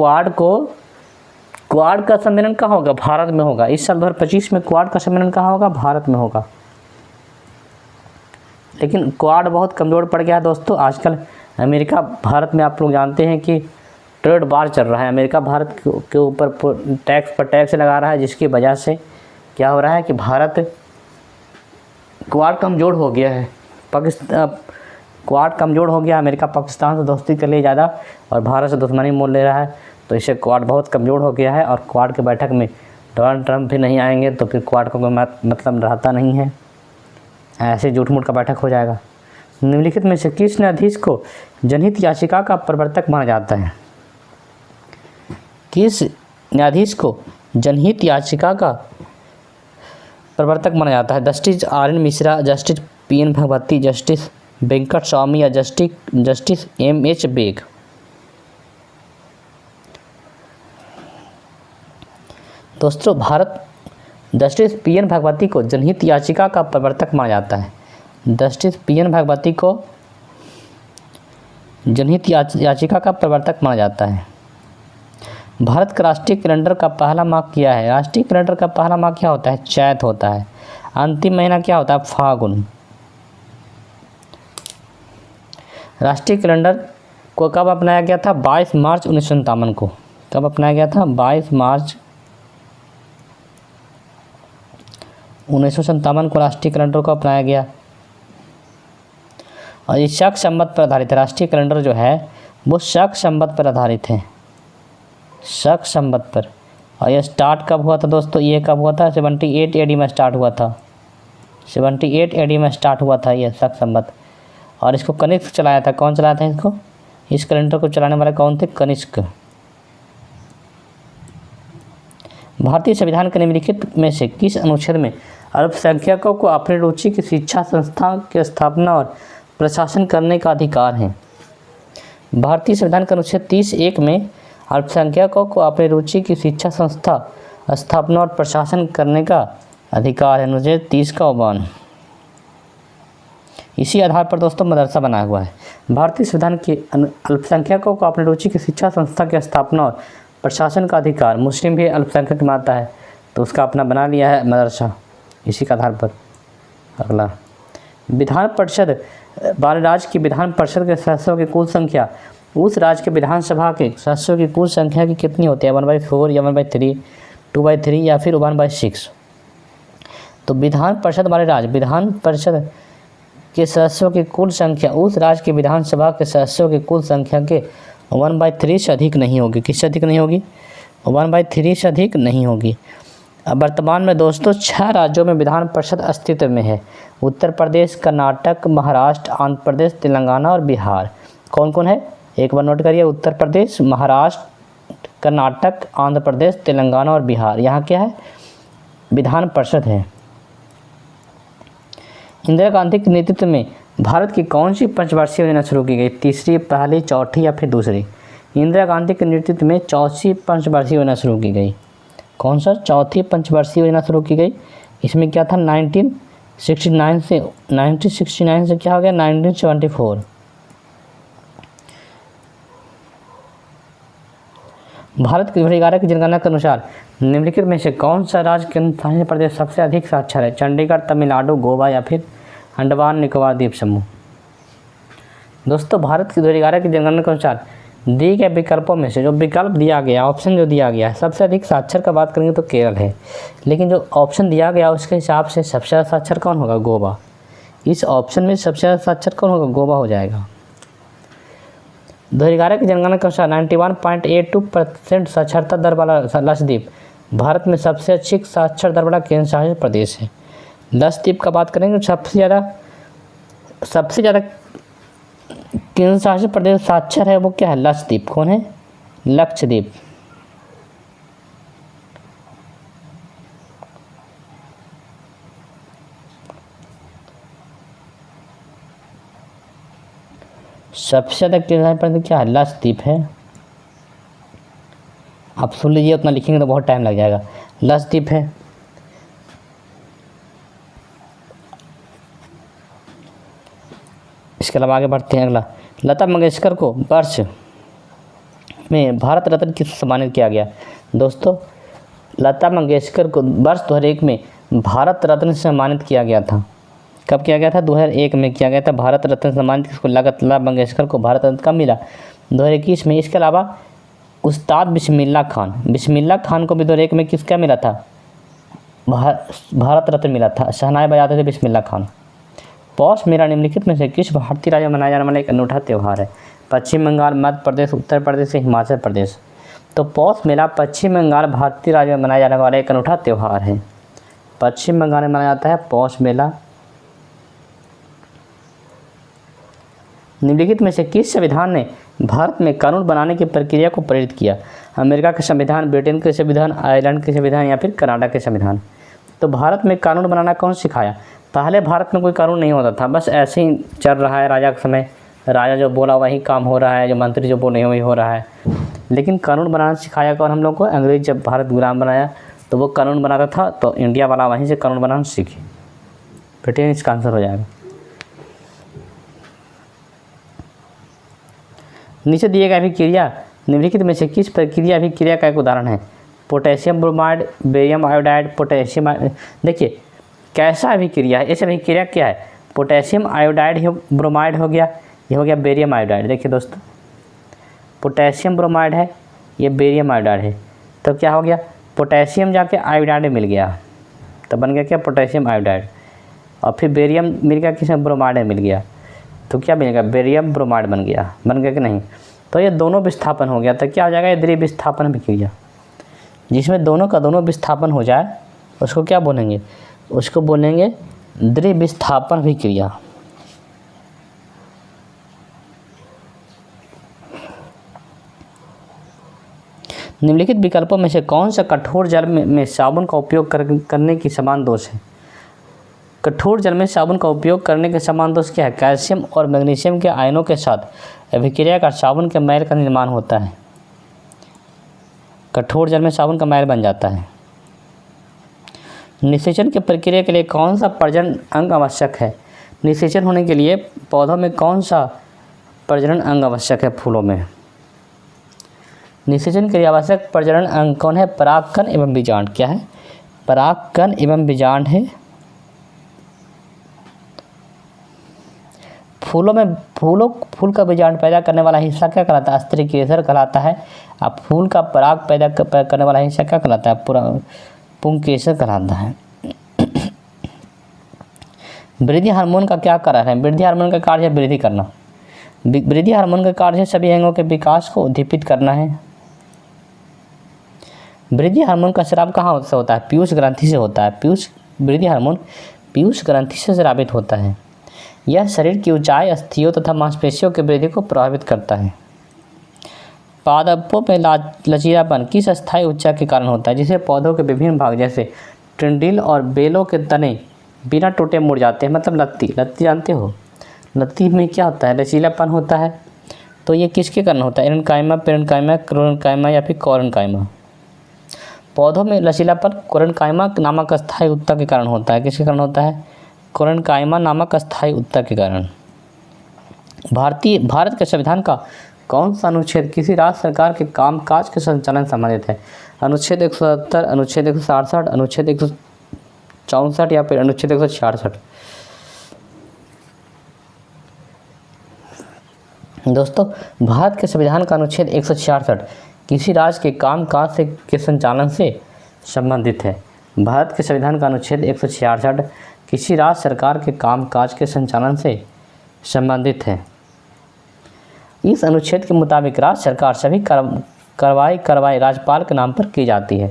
क्वाड का सम्मेलन कहाँ होगा? भारत में होगा। इस साल 2025 में क्वाड का सम्मेलन कहाँ होगा? भारत में होगा। लेकिन क्वाड बहुत कमज़ोर पड़ गया है दोस्तों। आजकल अमेरिका भारत में, आप लोग जानते हैं कि ट्रेड वार चल रहा है। अमेरिका भारत के ऊपर टैक्स पर टैक्स लगा रहा है, जिसकी वजह से क्या हो रहा है कि भारत क्वाड कमज़ोर हो गया है। क्वाड कमज़ोर हो गया, अमेरिका पाकिस्तान से दोस्ती कर लिए ज़्यादा और भारत से दुश्मनी मोल ले रहा है, तो इससे क्वाड बहुत कमज़ोर हो गया है। और क्वाड की बैठक में डोनाल्ड ट्रंप भी नहीं आएंगे तो फिर क्वाड का कोई मतलब रहता नहीं है, ऐसे झूठ मूठ का बैठक हो जाएगा। निम्नलिखित में से किस न्यायाधीश को जनहित याचिका का प्रवर्तक माना जाता है? किस न्यायाधीश को जनहित याचिका का प्रवर्तक माना जाता है? Justice R N. Mishra, justice P N. Bhagwati, justice Venkataswami या जस्टिस M.H. बेग? दोस्तों, जस्टिस पी.एन. भगवती को जनहित याचिका का प्रवर्तक माना जाता है। Justice P N. भगवती को जनहित याचिका का प्रवर्तक माना जाता है। भारत का राष्ट्रीय कैलेंडर का पहला माह क्या है? राष्ट्रीय कैलेंडर का पहला माह क्या होता है? चैत होता है। अंतिम महीना क्या होता है? फागुन। राष्ट्रीय कैलेंडर को कब अपनाया गया था? 22 मार्च 1957 को। कब अपनाया गया था? 22 मार्च 1957 को राष्ट्रीय कैलेंडर को अपनाया गया। और ये शक संवत पर आधारित है। राष्ट्रीय कैलेंडर जो है वो शक संवत पर आधारित है, शक संवत पर। और ये स्टार्ट कब हुआ था दोस्तों? ये कब हुआ था? 78 AD में स्टार्ट हुआ था। 78 AD में स्टार्ट हुआ था ये शक संवत। और इसको कनिष्क चलाया था। कौन चलाया था इसको? इस कैलेंडर को चलाने वाले कौन थे? कनिष्क। भारतीय संविधान के निम्नलिखित में से किस अनुच्छेद में अल्पसंख्यकों को अपनी रुचि की शिक्षा संस्था की स्थापना और प्रशासन करने का अधिकार है? भारतीय संविधान का अनुच्छेद 30(1) में अल्पसंख्यकों को अपनी रुचि की शिक्षा संस्था स्थापना और प्रशासन करने का अधिकार है। अनुच्छेद 30 का उबान। इसी आधार पर दोस्तों मदरसा बनाया हुआ है। भारतीय संविधान के अल्पसंख्यकों को अपनी रुचि की शिक्षा संस्था की स्थापना और प्रशासन का अधिकार, मुस्लिम भी अल्पसंख्यक मानता है तो उसका अपना बना लिया है मदरसा, इसी के आधार पर। अगला, विधान परिषद वाले राज्य की विधान परिषद के सदस्यों की कुल संख्या उस राज्य के विधानसभा के सदस्यों की कुल संख्या की कितनी होती है? 1/4 या 1/3, 2/3 या फिर 1/6? तो विधान परिषद वाले राज्य, विधान परिषद के सदस्यों की कुल संख्या उस राज्य के विधानसभा के सदस्यों की कुल संख्या के 1/3 से अधिक नहीं होगी। किससे अधिक नहीं होगी? 1/3 से अधिक नहीं होगी। अब वर्तमान में दोस्तों 6 राज्यों में विधान परिषद अस्तित्व में है। उत्तर प्रदेश, कर्नाटक, महाराष्ट्र, आंध्र प्रदेश, तेलंगाना और बिहार। कौन कौन है? एक बार नोट करिए, उत्तर प्रदेश, महाराष्ट्र, कर्नाटक, आंध्र प्रदेश, तेलंगाना और बिहार। यहाँ क्या है? विधान परिषद है। इंदिरा गांधी के नेतृत्व में भारत की कौन सी पंचवर्षीय योजना शुरू की गई? तीसरी, पहली, चौथी या फिर दूसरी? इंदिरा गांधी के नेतृत्व में चौथी पंचवर्षीय योजना शुरू की गई। कौन सा? चौथी पंचवर्षीय योजना शुरू की गई। इसमें क्या था? 1969 से क्या हो गया? 1974। भारत के 2011 की जनगणना के अनुसार निम्नलिखित में से कौन सा राज्य केंद्र शासित प्रदेश सबसे अधिक साक्षर है? चंडीगढ़, तमिलनाडु, गोवा या फिर अंडमान निकोबार द्वीप समूह? दोस्तों, भारत की 2011 की जनगणना के अनुसार दिए गए विकल्पों में से जो विकल्प दिया गया, ऑप्शन जो दिया गया है, सबसे अधिक साक्षर का बात करेंगे तो केरल है, लेकिन जो ऑप्शन दिया गया उसके हिसाब से सबसे ज़्यादा साक्षर कौन होगा? गोवा। इस ऑप्शन में सबसे ज़्यादा साक्षर कौन होगा? गोवा हो जाएगा। 2011 की जनगणना के अनुसार 91.82% साक्षरता दर वाला लक्षद्वीप भारत में सबसे अच्छी साक्षर दर वाला केंद्र शासित प्रदेश है। लक्षद्वीप का बात करेंगे सबसे ज़्यादा केंद्र शासित प्रदेश साक्षर है वो क्या है? लक्षद्वीप। कौन है? लक्षद्वीप। सबसे ज़्यादा केंद्र शासित प्रदेश क्या है? लक्षद्वीप है। आप सुन लीजिए, उतना लिखेंगे तो बहुत टाइम लग जाएगा। लक्षद्वीप है। इसके अलावा आगे बढ़ते हैं। अगला, लता मंगेशकर को वर्ष में भारत रत्न किस सम्मानित किया गया? दोस्तों, लता मंगेशकर को वर्ष 2001 में भारत रत्न से सम्मानित किया गया था। कब किया गया था? 2001 में किया गया था। भारत रत्न सम्मानित किसको? लता मंगेशकर को भारत रत्न कब मिला? 2021 में। इसके अलावा उस्ताद बिस्मिल्लाह खान को भी 2001 में किसका मिला था? भारत रत्न मिला था। शहनाई बजाते थे बिस्मिल्लाह खान। पौष मेला निम्नलिखित में से किस भारतीय राज्य में मनाया जाने वाला एक अनूठा त्यौहार है? पश्चिम बंगाल, मध्य प्रदेश, उत्तर प्रदेश या हिमाचल प्रदेश? तो पौष मेला पश्चिम बंगाल भारतीय राज्य में मनाया जाने वाला एक अनूठा त्यौहार है। पश्चिम बंगाल में मनाया जाता है पौष मेला। निम्नलिखित में से किस संविधान ने भारत में कानून बनाने की प्रक्रिया को प्रेरित किया? अमेरिका के संविधान, ब्रिटेन के संविधान, आयरलैंड के संविधान या फिर कनाडा के संविधान? तो भारत में कानून बनाना कौन सिखाया? पहले भारत में कोई कानून नहीं होता था, बस ऐसे ही चल रहा है। राजा के समय राजा जो बोला वही काम हो रहा है, जो मंत्री जो बोले वही हो रहा है। लेकिन कानून बनाना सिखाया कौन हम लोग को? अंग्रेज जब भारत गुलाम बनाया तो वो कानून बनाता था, तो इंडिया वाला वहीं से कानून बनाना सीखे। ब्रिटेन इसका आंसर हो जाएगा। नीचे दिए गए अभिक्रिया निम्नलिखित में से किस प्रक्रिया अभिक्रिया का एक उदाहरण है? Potassium bromide, barium iodide, potassium. देखिए कैसा अभिक्रिया है, इस अभिक्रिया क्या है? पोटेशियम आयोडाइड ब्रोमाइड हो गया, ये हो गया बेरियम आयोडाइड। देखिए दोस्तों, पोटेशियम ब्रोमाइड है, ये बेरियम आयोडाइड है। तो क्या हो गया? पोटेशियम जाके आयोडाइड में मिल गया, तो बन गया क्या? Potassium iodide. और फिर बेरियम मिल गया, किसमें? ब्रोमाइड में मिल गया, तो क्या बनेगा? बेरियम ब्रोमाइड बन गया कि नहीं? तो ये दोनों विस्थापन हो गया, तो क्या हो जाएगा? ये द्विविस्थापन अभिक्रिया। जिसमें दोनों का दोनों विस्थापन हो जाए उसको क्या बोलेंगे? उसको बोलेंगे द्विविस्थापन अभिक्रिया। निम्नलिखित विकल्पों में से कौन सा कठोर जल में साबुन का उपयोग करने की समान दोष है? कठोर जल में साबुन का उपयोग करने के समान दोष क्या है? कैल्शियम और मैग्नीशियम के आयनों के साथ अभिक्रिया का साबुन के मैल का निर्माण होता है। कठोर जल में साबुन का मैल बन जाता है। निषेचन की प्रक्रिया के लिए कौन सा प्रजनन अंग आवश्यक है? निषेचन होने के लिए पौधों में कौन सा प्रजनन अंग आवश्यक है? फूलों में निषेचन के लिए आवश्यक प्रजनन अंग कौन है? परागकण एवं बीजांड। क्या है? परागकण एवं बीजांड है। फूलों में फूल का बीजांड पैदा करने वाला हिस्सा क्या कहलाता है? स्त्री केसर कहलाता है। अब फूल का पराग पैदा करने वाला हिस्सा क्या कहलाता है? पुंकेसर कहलाता है। वृद्धि हार्मोन का क्या कार्य है? वृद्धि हार्मोन का कार्य है वृद्धि करना। वृद्धि हार्मोन का कार्य है सभी अंगों के विकास को उद्दीपित करना है। वृद्धि हार्मोन का स्राव कहाँ से होता है? पीयूष ग्रंथि से होता है। वृद्धि हार्मोन पीयूष ग्रंथि से स्रावित होता है। यह शरीर की ऊंचाई, अस्थियों तथा मांसपेशियों की वृद्धि को प्रभावित करता है। पादपों में लचीलापन किस अस्थायी ऊर्जा के कारण होता है? जिसे पौधों के विभिन्न भाग जैसे टिंडिल और बेलों के तने बिना टूटे मुड़ जाते हैं। मतलब लत्ती जानते हो, लत्ती में क्या होता है? लचीलापन होता है। तो ये किसके कारण होता है? एरेनकाइमा, पेरेनकाइमा, क्लोरेनकाइमा या फिर कोरेनकाइमा? पौधों में लचीलापन कोरेनकाइमा नामक अस्थायी ऊतक के कारण होता है। किसके कारण होता है? कोरेनकाइमा नामक अस्थायी ऊतक के कारण। भारत के संविधान का कौन सा अनुच्छेद किसी राज्य सरकार के कामकाज के संचालन संबंधित है? अनुच्छेद 170, अनुच्छेद 167, अनुच्छेद 164 या फिर अनुच्छेद 166? दोस्तों, भारत के संविधान का अनुच्छेद 166 किसी राज्य के कामकाज के संचालन से संबंधित है। भारत के संविधान का अनुच्छेद 166 किसी राज्य सरकार के कामकाज के संचालन से संबंधित है। इस अनुच्छेद के मुताबिक राज्य सरकार सभी कार्रवाई राज्यपाल के नाम पर की जाती है।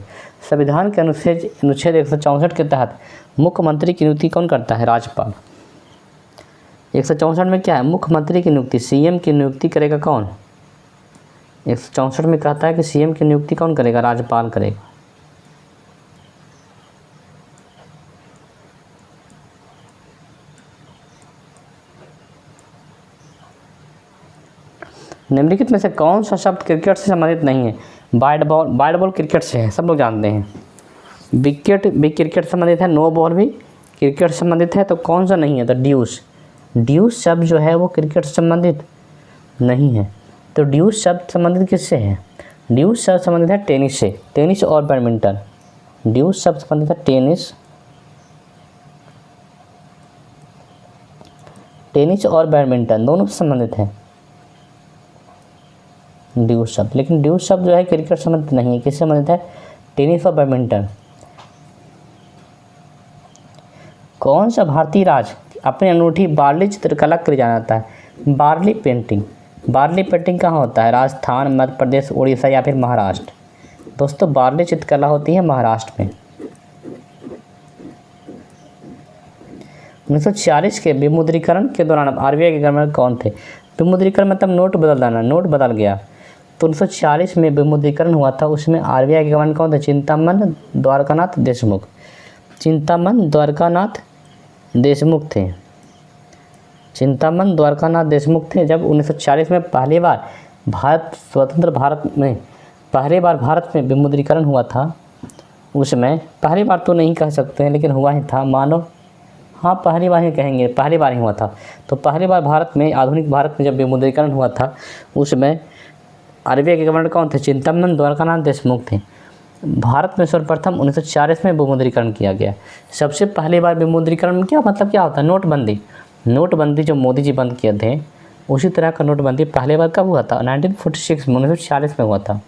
संविधान के अनुच्छेद 164 के तहत मुख्यमंत्री की नियुक्ति कौन करता है? राज्यपाल। 164 में क्या है? मुख्यमंत्री की नियुक्ति, सीएम की नियुक्ति करेगा कौन? 164 में कहता है कि सीएम की नियुक्ति कौन करेगा? राज्यपाल करेगा। निम्नलिखित में से कौन सा शब्द क्रिकेट से संबंधित नहीं है? बैट बॉल क्रिकेट से है, सब लोग जानते हैं। विकेट भी क्रिकेट से संबंधित है, नो बॉल भी क्रिकेट से संबंधित है। तो कौन सा नहीं है? तो ड्यूस शब्द जो है वो क्रिकेट से संबंधित नहीं है। तो ड्यूस शब्द संबंधित किससे है? ड्यूस शब्द संबंधित है टेनिस से, टेनिस और बैडमिंटन। ड्यूस शब्द संबंधित है टेनिस टेनिस और बैडमिंटन दोनों से संबंधित है ड्यूस शब्द, लेकिन ड्यूस शब्द जो है क्रिकेट संबंधित नहीं है। किससे संबंधित है? टेनिस और बैडमिंटन। कौन सा भारतीय राज्य अपनी अनूठी बार्ली चित्रकला के लिए जाना जाता है? Barley painting. बार्ली पेंटिंग कहाँ होता है? राजस्थान, मध्य प्रदेश, उड़ीसा या फिर महाराष्ट्र? दोस्तों बार्ली चित्रकला होती है महाराष्ट्र में। 1946 के विमुद्रीकरण के दौरान आरबीआई के गवर्नर कौन थे? विमुद्रीकरण मतलब नोट बदल देना, नोट बदल गया। तो 1946 में विमुद्रीकरण हुआ था, उसमें आरबीआई के गवर्नर कौन थे? चिंतामन द्वारकानाथ देशमुख। चिंतामन द्वारकानाथ देशमुख थे। चिंतामन द्वारकानाथ देशमुख थे। जब 1946 में पहली बार भारत में विमुद्रीकरण हुआ था, उसमें पहली बार तो नहीं कह सकते हैं लेकिन हुआ ही था, मानो हाँ पहली बार ही कहेंगे, पहली बार ही हुआ था। तो पहली बार भारत में, आधुनिक भारत में जब विमुद्रीकरण हुआ था, उसमें आरबीआई के गवर्नर कौन थे? चिंतामन द्वारकानाथ देशमुख थे। भारत में सर्वप्रथम 1946 में विमुद्रीकरण किया गया। सबसे पहली बार विमुद्रीकरण में क्या मतलब क्या होता है? नोटबंदी। नोटबंदी जो मोदी जी बंद किए थे, उसी तरह का नोटबंदी पहली बार कब हुआ था? 1946 में, 1946 में हुआ था।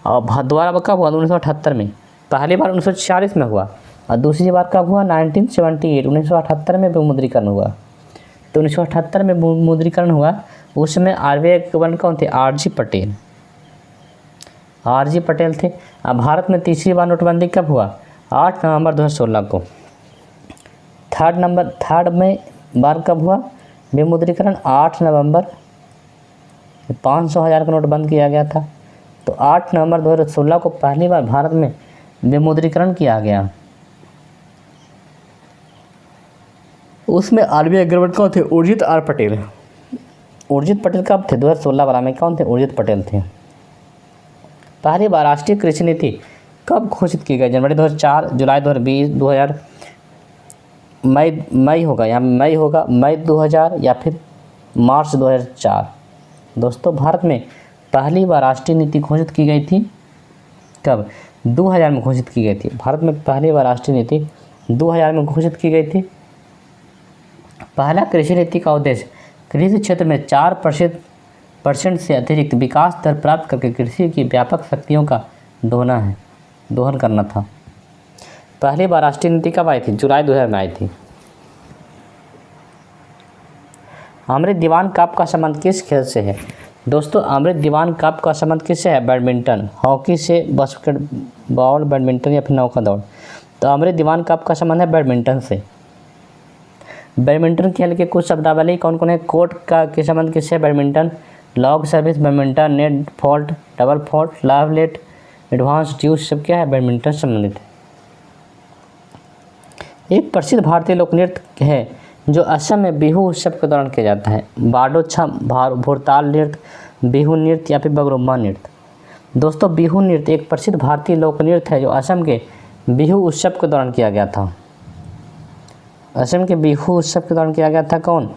और दोबारा कब हुआ? 1978 में। पहली बार 1946 में हुआ और दूसरी बार कब हुआ? 1978, 1978 में विमुद्रीकरण हुआ। तो 1978 में विमुद्रीकरण हुआ, उसमें आरबीआई के गवर्नर कौन थे? आरजी पटेल। आरजी पटेल थे। अब भारत में तीसरी बार नोटबंदी कब हुआ? 8 नवंबर 2016 को। थर्ड में बार कब हुआ विमुद्रीकरण? 8 नवंबर। 500 हज़ार का नोट बंद किया गया था। तो 8 नवंबर 2016 को पहली बार भारत में विमुद्रीकरण किया गया। उसमें आरबीआई गवर्नर कौन थे? उर्जित आर पटेल। उर्जित पटेल कब थे? 2016 वाला में कौन थे? उर्जित पटेल थे। पहली बार राष्ट्रीय कृषि नीति कब घोषित की गई? जनवरी 2004, जुलाई 2020, 2000, मई होगा, यहाँ मई होगा, मई 2000 या फिर मार्च 2004। दोस्तों भारत में पहली बार राष्ट्रीय नीति घोषित की गई थी कब? 2000 में घोषित की गई थी। भारत में पहली बार राष्ट्रीय नीति 2000 में घोषित की गई थी। पहला कृषि नीति का उद्देश्य कृषि क्षेत्र में 4% से अतिरिक्त विकास दर प्राप्त करके कृषि की व्यापक शक्तियों का दोहन करना था। पहली बार राष्ट्रीय नीति कब आई थी? जुलाई 2000 में आई थी। अमृत दीवान कप का संबंध किस खेल से है? दोस्तों अमृत दीवान कप का संबंध किससे है? बैडमिंटन, हॉकी से, बास्केटबॉल, बैडमिंटन या फिर नौका दौड़। तो अमृत दीवान कप का संबंध है बैडमिंटन से। बैडमिंटन खेल के कुछ शब्दावली कौन कौन है? कोर्ट का के संबंध किससे? Badminton, log service badminton, net fault, double fault, लाभ लेट, एडवांस ड्यूस, सब क्या है? बैडमिंटन संबंधित है। एक प्रसिद्ध भारतीय लोक नृत्य है जो असम में बिहू उत्सव के दौरान किया जाता है। बाडो छम, भोरताल नृत्य, बिहू नृत्य या फिर बगरुम्बा नृत्य। दोस्तों बिहू नृत्य एक प्रसिद्ध भारतीय लोक नृत्य है जो असम के बिहू उत्सव के दौरान किया गया था। असम के बिहू उत्सव के दौरान किया गया था। कौन?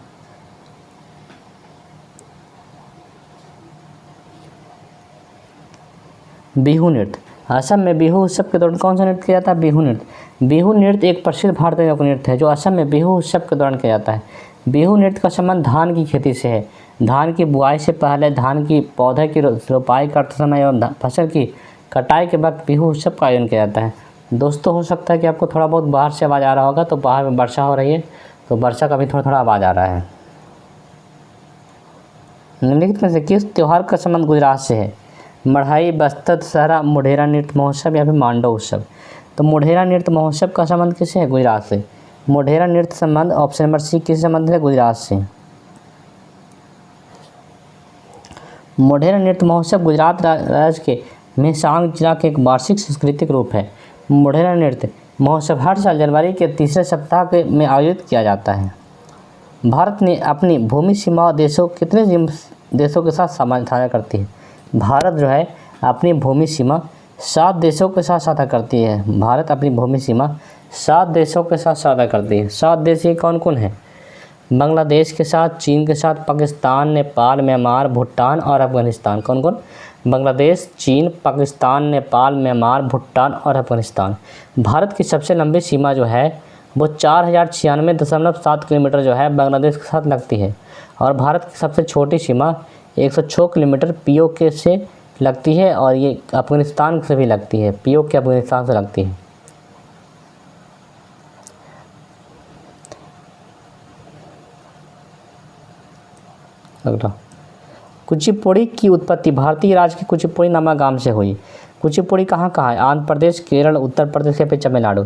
बिहू नृत्य। असम में बिहू उत्सव के दौरान कौन सा नृत्य किया जाता है? बिहू नृत्य। बिहू नृत्य एक प्रसिद्ध भारतीय लोक नृत्य है जो असम में बिहू उत्सव के दौरान किया जाता है। बिहू नृत्य का संबंध धान की खेती से है। धान की बुआई से पहले, धान की पौधे की रोपाई करते समय एवं फसल की कटाई के वक्त बिहू उत्सव का आयोजन किया जाता है। दोस्तों हो सकता है कि आपको थोड़ा बहुत बाहर से आवाज़ आ रहा होगा, तो बाहर में वर्षा हो रही है, तो वर्षा का भी थोड़ा आवाज़ आ रहा है। निम्नलिखित में से किस त्यौहार का संबंध गुजरात से है? मढ़ई, बस्तर, दशहरा, मोढेरा नृत्य महोत्सव या फिर मांडो उत्सव। तो मोढेरा नृत्य महोत्सव का संबंध किससे है? गुजरात से। मोढेरा नृत्य संबंध ऑप्शन नंबर सी किससे संबंध है? गुजरात से। मोढेरा नृत्य महोत्सव गुजरात राज्य के मेहसांग जिला के एक वार्षिक सांस्कृतिक रूप है। मोढेरा नृत्य महोत्सव हर साल जनवरी के तीसरे सप्ताह में आयोजित किया जाता है। भारत ने अपनी भूमि सीमा कितने देशों के साथ साझा करती है? भारत जो है अपनी भूमि सीमा 7 देशों के साथ साझा करती है। भारत अपनी भूमि सीमा 7 देशों के साथ साझा करती है। 7 देश ये कौन कौन है? बांग्लादेश के साथ, चीन के साथ, पाकिस्तान, नेपाल, म्यांमार, भूटान और अफगानिस्तान। कौन कौन? बांग्लादेश, चीन, पाकिस्तान, नेपाल, म्यांमार, भूटान और अफगानिस्तान। भारत की सबसे लंबी सीमा जो है वो 4096.7 किलोमीटर जो है बांग्लादेश के साथ लगती है। और भारत की सबसे छोटी सीमा 106 किलोमीटर पीओके से लगती है, और ये अफगानिस्तान से भी लगती है, पीओके अफगानिस्तान से लगती है। अगला, कुचिपुड़ी की उत्पत्ति भारतीय राज्य के कुचिपुड़ी नामक गांव से हुई। कुचिपुड़ी कहाँ है? आंध्र प्रदेश, केरल, उत्तर प्रदेश या फिर तमिलनाडु।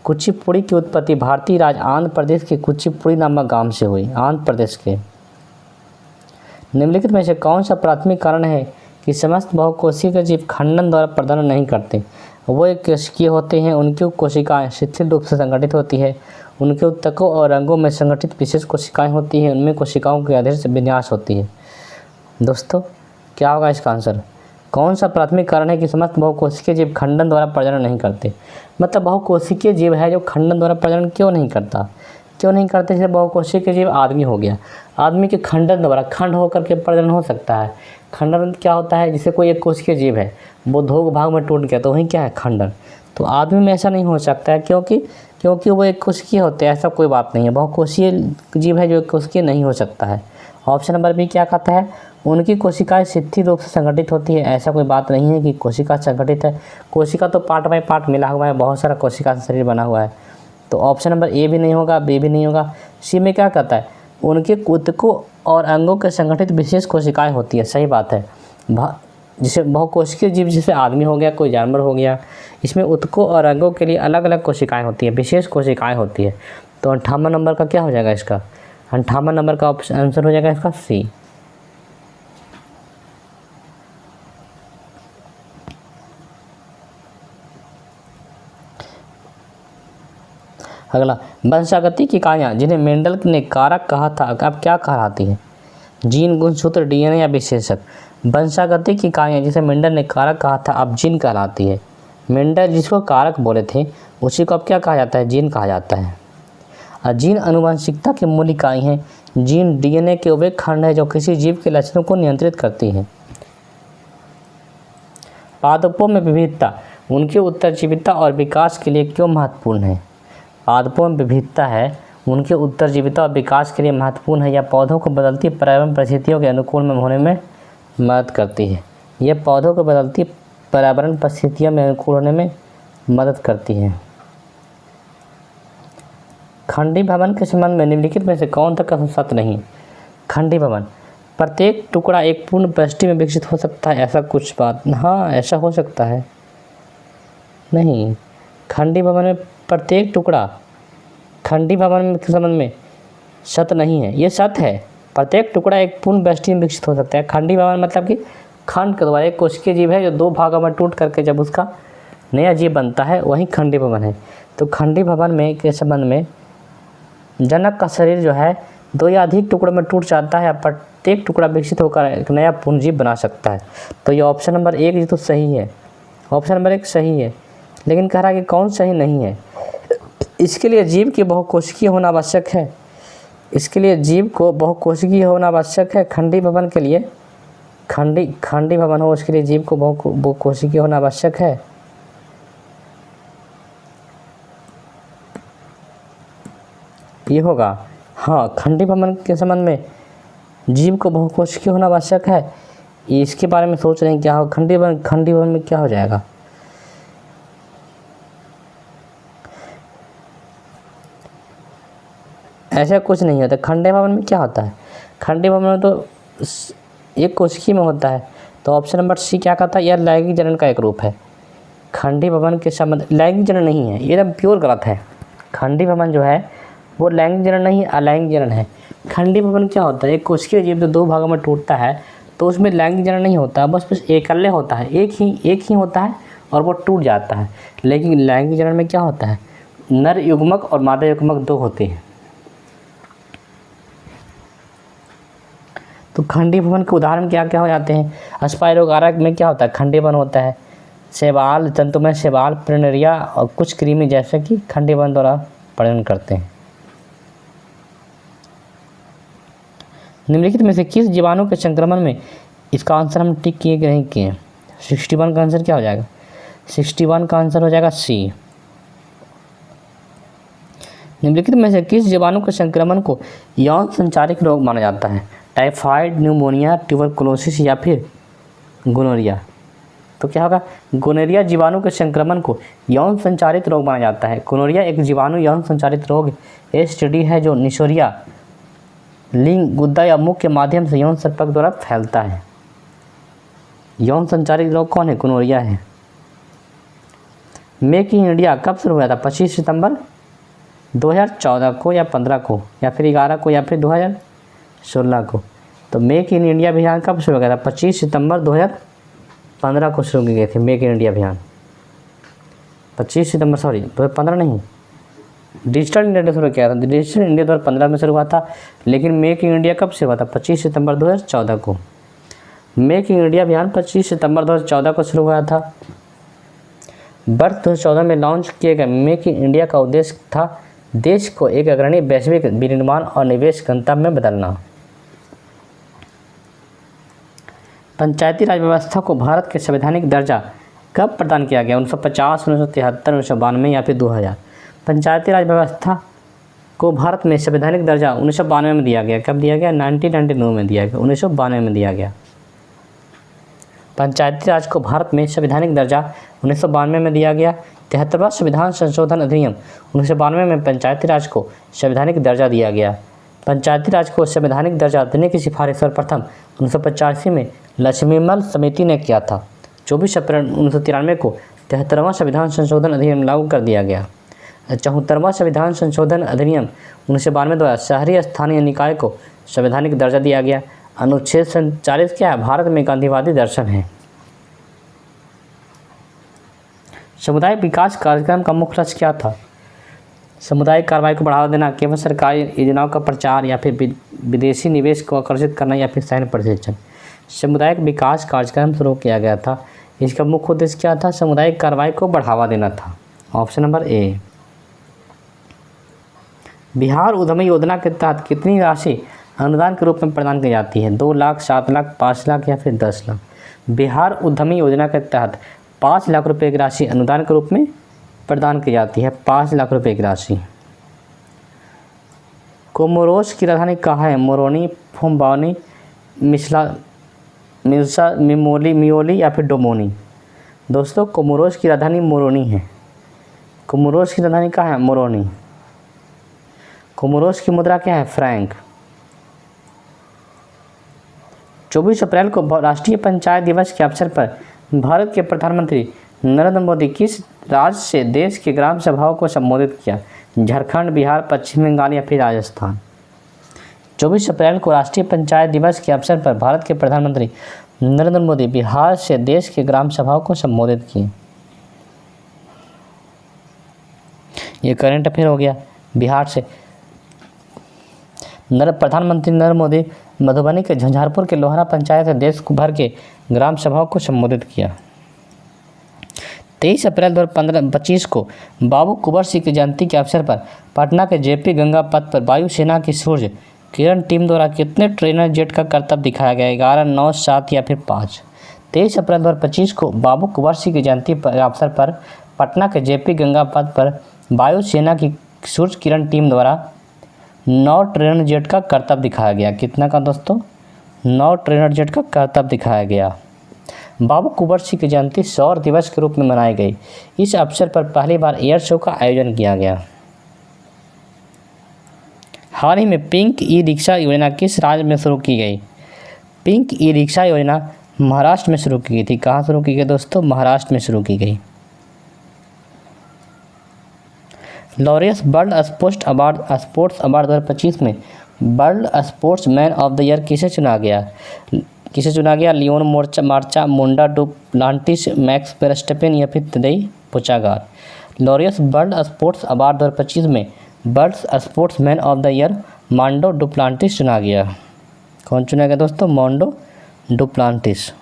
कुचिपुड़ी की उत्पत्ति भारतीय राज्य आंध्र प्रदेश के कुचिपुड़ी नामक गांव से हुई, आंध्र प्रदेश के। निम्नलिखित में से कौन सा प्राथमिक कारण है कि समस्त बहुकोशिकीय जीव खंडन द्वारा प्रजनन नहीं करते? वो एक कोशिकीय होते हैं, उनकी कोशिकाएं शिथिल रूप से संगठित होती है, उनके ऊतकों और अंगों में संगठित विशेष कोशिकाएं होती हैं, उनमें कोशिकाओं के अधीर विन्यास होती है। दोस्तों क्या होगा इसका आंसर? कौन सा प्राथमिक कारण है कि समस्त बहुकोशिकीय जीव खंडन द्वारा प्रजनन नहीं करते? मतलब बहुकोशिकीय जीव है जो खंडन द्वारा प्रजनन क्यों नहीं करता? जैसे बहुकोशिकीय जीव आदमी हो गया, आदमी के खंडन द्वारा खंड होकर के प्रजनन हो सकता है। खंडन क्या होता है? जैसे कोई एक कोशिकीय जीव है, वो दो भाग में टूट गया तो वही क्या है? खंडन। तो आदमी में ऐसा नहीं हो सकता है, क्योंकि वो एक कोशिकीय होते हैं, ऐसा कोई बात नहीं है। बहुकोशीय जीव है जो एक कोशिकीय नहीं हो सकता है। ऑप्शन नंबर बी क्या कहता है? उनकी कोशिकाएं शिथिल रूप से संगठित होती है। ऐसा कोई बात नहीं है कि कोशिका संगठित है, कोशिका तो पार्ट बाय पार्ट मिला हुआ है, बहुत सारा कोशिका से शरीर बना हुआ है। तो ऑप्शन नंबर ए भी नहीं होगा, बी भी नहीं होगा। सी में क्या कहता है? उनके ऊतकों और अंगों के संगठित विशेष कोशिकाएं होती है। सही बात है। जैसे बहुकोशिकीय जीव जैसे आदमी हो गया, कोई जानवर हो गया, इसमें ऊतकों और अंगों के लिए अलग अलग कोशिकाएं होती है, विशेष कोशिकाएं होती है। तो 58 नंबर का क्या हो जाएगा इसका? 58 नंबर का आंसर हो जाएगा इसका सी। अगला, वंशागति की इकाइयाँ जिन्हें मेंडल ने कारक कहा था, अब क्या कहलाती है? जीन, गुणसूत्र, डीएनए या विशेषक। वंशागति की इकाइयाँ जिसे मेंडल ने कारक कहा था, अब जीन कहलाती है। मेंडल जिसको कारक बोले थे उसी को अब क्या कहा जाता है? जीन कहा जाता है। और जीन आनुवंशिकता की मूल इकाई हैं। जीन डीएनए के वे खंड है जो किसी जीव के लक्षणों को नियंत्रित करती है। पादपों में विविधता उनके उत्तरजीविता और विकास के लिए क्यों महत्वपूर्ण है? पादपों में विविधता है, उनके उत्तरजीविता और विकास के लिए महत्वपूर्ण है। यह पौधों को बदलती पर्यावरण परिस्थितियों के अनुकूल में होने में मदद करती है। यह पौधों को बदलती पर्यावरण परिस्थितियों में अनुकूल होने में मदद करती है। खंडी भवन के संबंध में निम्नलिखित में से कौन सा कथन सत्य नहीं? खंडी भवन, प्रत्येक टुकड़ा एक पूर्ण वृष्टि में विकसित हो सकता है, ऐसा कुछ बात? हाँ, ऐसा हो सकता है। नहीं, खंडी भवन में प्रत्येक टुकड़ा, खंडी भवन के संबंध में सत्य नहीं है। ये सत्य है, प्रत्येक टुकड़ा एक पूर्ण वृष्टि में विकसित हो सकता है। खंडी भवन मतलब कि खंड के द्वारा एक कोशिकीय जीव है जो दो भागों में टूट करके जब उसका नया जीव बनता है, वही खंडी भवन है। तो खंडी भवन में के संबंध में जनक का शरीर जो है दो या अधिक टुकड़ों में टूट जाता है, प्रत्येक टुकड़ा विकसित होकर एक नया पूर्ण जीव बना सकता है। तो ये ऑप्शन नंबर 1 तो सही है, ऑप्शन नंबर 1 सही है। लेकिन कह रहा है कि कौन सही नहीं है? इसके लिए जीव की बहुकोशिकीय होना आवश्यक है। इसके लिए जीव को बहुकोशिकीय होना आवश्यक है। खंडी भवन के लिए खंडी भवन हो, उसके लिए जीव को बहुकोशिकीय होना आवश्यक है। ये होगा हाँ, खंडी भवन के संबंध में जीव को बहुकोशिकीय होना आवश्यक है। इसके बारे में सोच रहे हैं क्या हो? खंडी भवन में क्या हो जाएगा? ऐसा कुछ नहीं होता। खंडी भवन में क्या होता है? खंडी भवन में तो एक कोशिकीय में होता है। तो ऑप्शन नंबर सी क्या कहता है? यह लैंगिक जनन का एक रूप है। खंडी भवन के संबंध लैंगिक जनन नहीं है, ये एकदम प्योर गलत है। खंडी भवन जो है वो लैंगिक जनन नहीं, अलैंगिक जनन है। खंडी भवन क्या होता है? एक कोशिकीय जीव जो दो भागों में टूटता है तो उसमें लैंगिक जनन नहीं होता, बस एकल्य होता है, एक ही होता है और वो टूट जाता है। लेकिन लैंगिक जनन में क्या होता है? नर युग्मक और मादा युग्मक दो होते हैं। तो खंडी भवन के उदाहरण क्या क्या हो जाते हैं? स्पाइरोगारा में क्या होता है? खंडी भवन होता है। शैवाल जंतु में शैवाल, प्रिनेरिया और कुछ कृमि जैसे कि खंडी भवन द्वारा प्रजनन करते हैं। निम्नलिखित में से किस जीवाणु के संक्रमण में, इसका आंसर हम टिक किए कि नहीं किए? 61 का आंसर क्या हो जाएगा? 61 का आंसर हो जाएगा सी। निम्नलिखित में से किस जीवाणु के संक्रमण को यौन संचारित रोग माना जाता है? टाइफाइड, न्यूमोनिया, ट्यूबरकुलोसिस या फिर गोनोरिया? तो क्या होगा? गोनोरिया जीवाणु के संक्रमण को यौन संचारित रोग माना जाता है। गोनोरिया एक जीवाणु यौन संचारित रोग एसटीडी है जो निशोरिया, लिंग, गुद्दा या मुख के माध्यम से यौन संपर्क द्वारा फैलता है। यौन संचारित रोग कौन है? गोनोरिया है। मेक इन इंडिया कब शुरू हुआ था? 25 सितंबर 2014 को या 15 को या फिर 11 को या फिर 2016 को? तो मेक इन इंडिया अभियान कब शुरू हुआ था? 25 सितंबर 2015 को शुरू की गई थी मेक इन इंडिया अभियान। 25 सितंबर 2015 नहीं, डिजिटल इंडिया ने शुरू किया था। डिजिटल इंडिया 2015 में शुरू हुआ था, लेकिन मेक इन इंडिया कब से हुआ था? 25 सितंबर 2014 को। मेक इन इंडिया अभियान 25 सितंबर 2014 को शुरू हुआ था। वर्ष 2014 में लॉन्च किए गए मेक इन इंडिया का उद्देश्य था देश को एक अग्रणी वैश्विक विनिर्माण और निवेश गंतव्य में बदलना। पंचायती राज व्यवस्था को भारत के संवैधानिक दर्जा कब प्रदान किया गया? 1950, 1973, 1992 या फिर 2000? पंचायती राज व्यवस्था को भारत में संवैधानिक दर्जा 1992 में दिया गया। कब दिया गया? 1999 में दिया गया, 1992 में दिया गया। पंचायती राज को भारत में संवैधानिक दर्जा 1992 में दिया गया। 73वां संविधान संशोधन अधिनियम 1992 में पंचायती राज को संवैधानिक दर्जा दिया गया। पंचायती राज को संवैधानिक दर्जा देने की सिफारिश सर्वप्रथम 1985 में लक्ष्मीमल समिति ने किया था। 24 अप्रैल 1993 को 73वां संविधान संशोधन अधिनियम लागू कर दिया गया। 74वां संविधान संशोधन अधिनियम 1992 द्वारा शहरी स्थानीय निकाय को संवैधानिक दर्जा दिया गया। अनुच्छेद 47 क्या है? भारत में गांधीवादी दर्शन है। सामुदायिक विकास कार्यक्रम का मुख्य लक्ष्य क्या था? सामुदायिक कार्रवाई को बढ़ावा देना, केवल सरकारी योजनाओं का प्रचार या फिर विदेशी निवेश को आकर्षित करना या फिर सैन्य प्रशिक्षण? सामुदायिक विकास कार्यक्रम शुरू किया गया था। इसका मुख्य उद्देश्य क्या था? सामुदायिक कार्रवाई को बढ़ावा देना था। Option number A. बिहार उद्यमी योजना के तहत कितनी राशि अनुदान के रूप में प्रदान की जाती है? 2 लाख, 7 लाख, 5 लाख या फिर 10 लाख? बिहार उद्यमी योजना के तहत 5 लाख रुपए की राशि अनुदान के रूप में प्रदान की जाती है। 5 लाख रुपए की राशि। कोमोरोस की राजधानी कहाँ है? मोरोनी, फुम्बानी, मिल्सा, मियोली या फिर डोमोनी? दोस्तों, कोमोरोस की राजधानी मोरोनी है। कोमोरोस की राजधानी कहाँ है? मोरोनी। कोमोरोस की मुद्रा क्या है? फ्रैंक। 24 अप्रैल को राष्ट्रीय पंचायत दिवस के अवसर पर भारत के प्रधानमंत्री नरेंद्र मोदी किस राज्य से देश की ग्राम सभाओं को संबोधित किया? झारखंड, बिहार, पश्चिम बंगाल या फिर राजस्थान? 24 अप्रैल को राष्ट्रीय पंचायत दिवस के अवसर पर भारत के प्रधानमंत्री नरेंद्र मोदी बिहार से देश के ग्राम सभाओं को संबोधित किए। ये करंट अफेयर हो गया। बिहार से प्रधानमंत्री नरेंद्र मोदी मधुबनी के झंझारपुर के लोहरा पंचायत से देश भर के ग्राम सभाओं को संबोधित किया। 23 अप्रैल 2025 को बाबू कुंवर सिंह की जयंती के अवसर पर पटना के जेपी गंगा पथ पर वायुसेना की सूर्य किरण टीम द्वारा कितने ट्रेनर जेट का करतब दिखाया गया? 11, 9, 7 या फिर 5? 23 अप्रैल 2025 को बाबू कुंवर सिंह की जयंती के अवसर पर पटना के जेपी गंगा पथ पर वायुसेना की सूर्य किरण टीम द्वारा 9 ट्रेनर जेट का करतब दिखाया गया। कितना का दोस्तों? 9 ट्रेनर जेट का करतब दिखाया गया। बाबू कुंवर सिंह की जयंती सौर दिवस के रूप में मनाई गई। इस अवसर पर पहली बार एयर शो का आयोजन किया गया। हाल ही में पिंक ई रिक्शा योजना किस राज्य में शुरू की गई? पिंक ई रिक्शा योजना महाराष्ट्र में शुरू की गई थी। कहाँ शुरू की गई दोस्तों? महाराष्ट्र में शुरू की गई। लॉरियस वर्ल्ड स्पोर्ट्स अवार्ड 2025 में world sportsman of the year किसे चुना गया? लियोन मार्चा, मुंडा डुप्लांटिस, मैक्स वेरस्टेपेन या फिर तदेई पोगाचार? लॉरियस वर्ल्ड स्पोर्ट्स अवार्ड 2025 में world sportsman of the year Mondo Duplantis चुना गया। कौन चुना गया दोस्तों? Mondo Duplantis.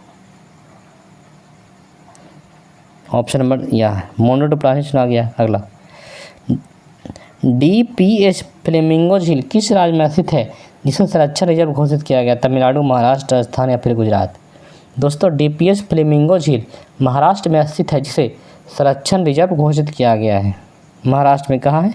ऑप्शन नंबर यह है, मोंडो डुप्लांटिस चुना गया। अगला, डीपीएस फ्लेमिंगो झील किस राज्य में स्थित है जिसे संरक्षण रिजर्व घोषित किया गया? तमिलनाडु, महाराष्ट्र, राजस्थान या फिर गुजरात? दोस्तों, डीपीएस फ्लेमिंगो झील महाराष्ट्र में स्थित है जिसे संरक्षण रिजर्व घोषित किया गया है। महाराष्ट्र में कहाँ है?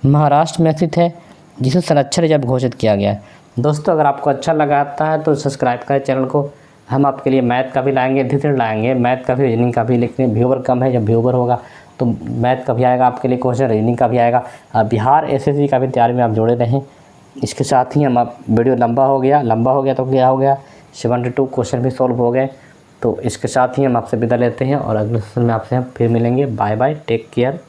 महाराष्ट्र में स्थित है, जिसे संरक्षण रिजर्व घोषित किया गया है। दोस्तों, अगर आपको अच्छा लगाता है तो सब्सक्राइब करें चैनल को। हम आपके लिए मैथ का भी लाएंगे, धित्र लाएंगे, मैथ का भी, रीजनिंग का भी, लेकिन व्यूवर कम है। जब व्यूवर होगा तो मैथ का भी आएगा आपके लिए क्वेश्चन, रीजनिंग का भी आएगा। बिहार एसएससी का भी तैयारी में आप जुड़े रहें। इसके साथ ही हम आप वीडियो लंबा हो गया तो क्या हो गया, 72 क्वेश्चन भी सॉल्व हो गए। तो इसके साथ ही हम आपसे विदा लेते हैं और अगले सेशन में आपसे हम फिर मिलेंगे। Bye bye, take care.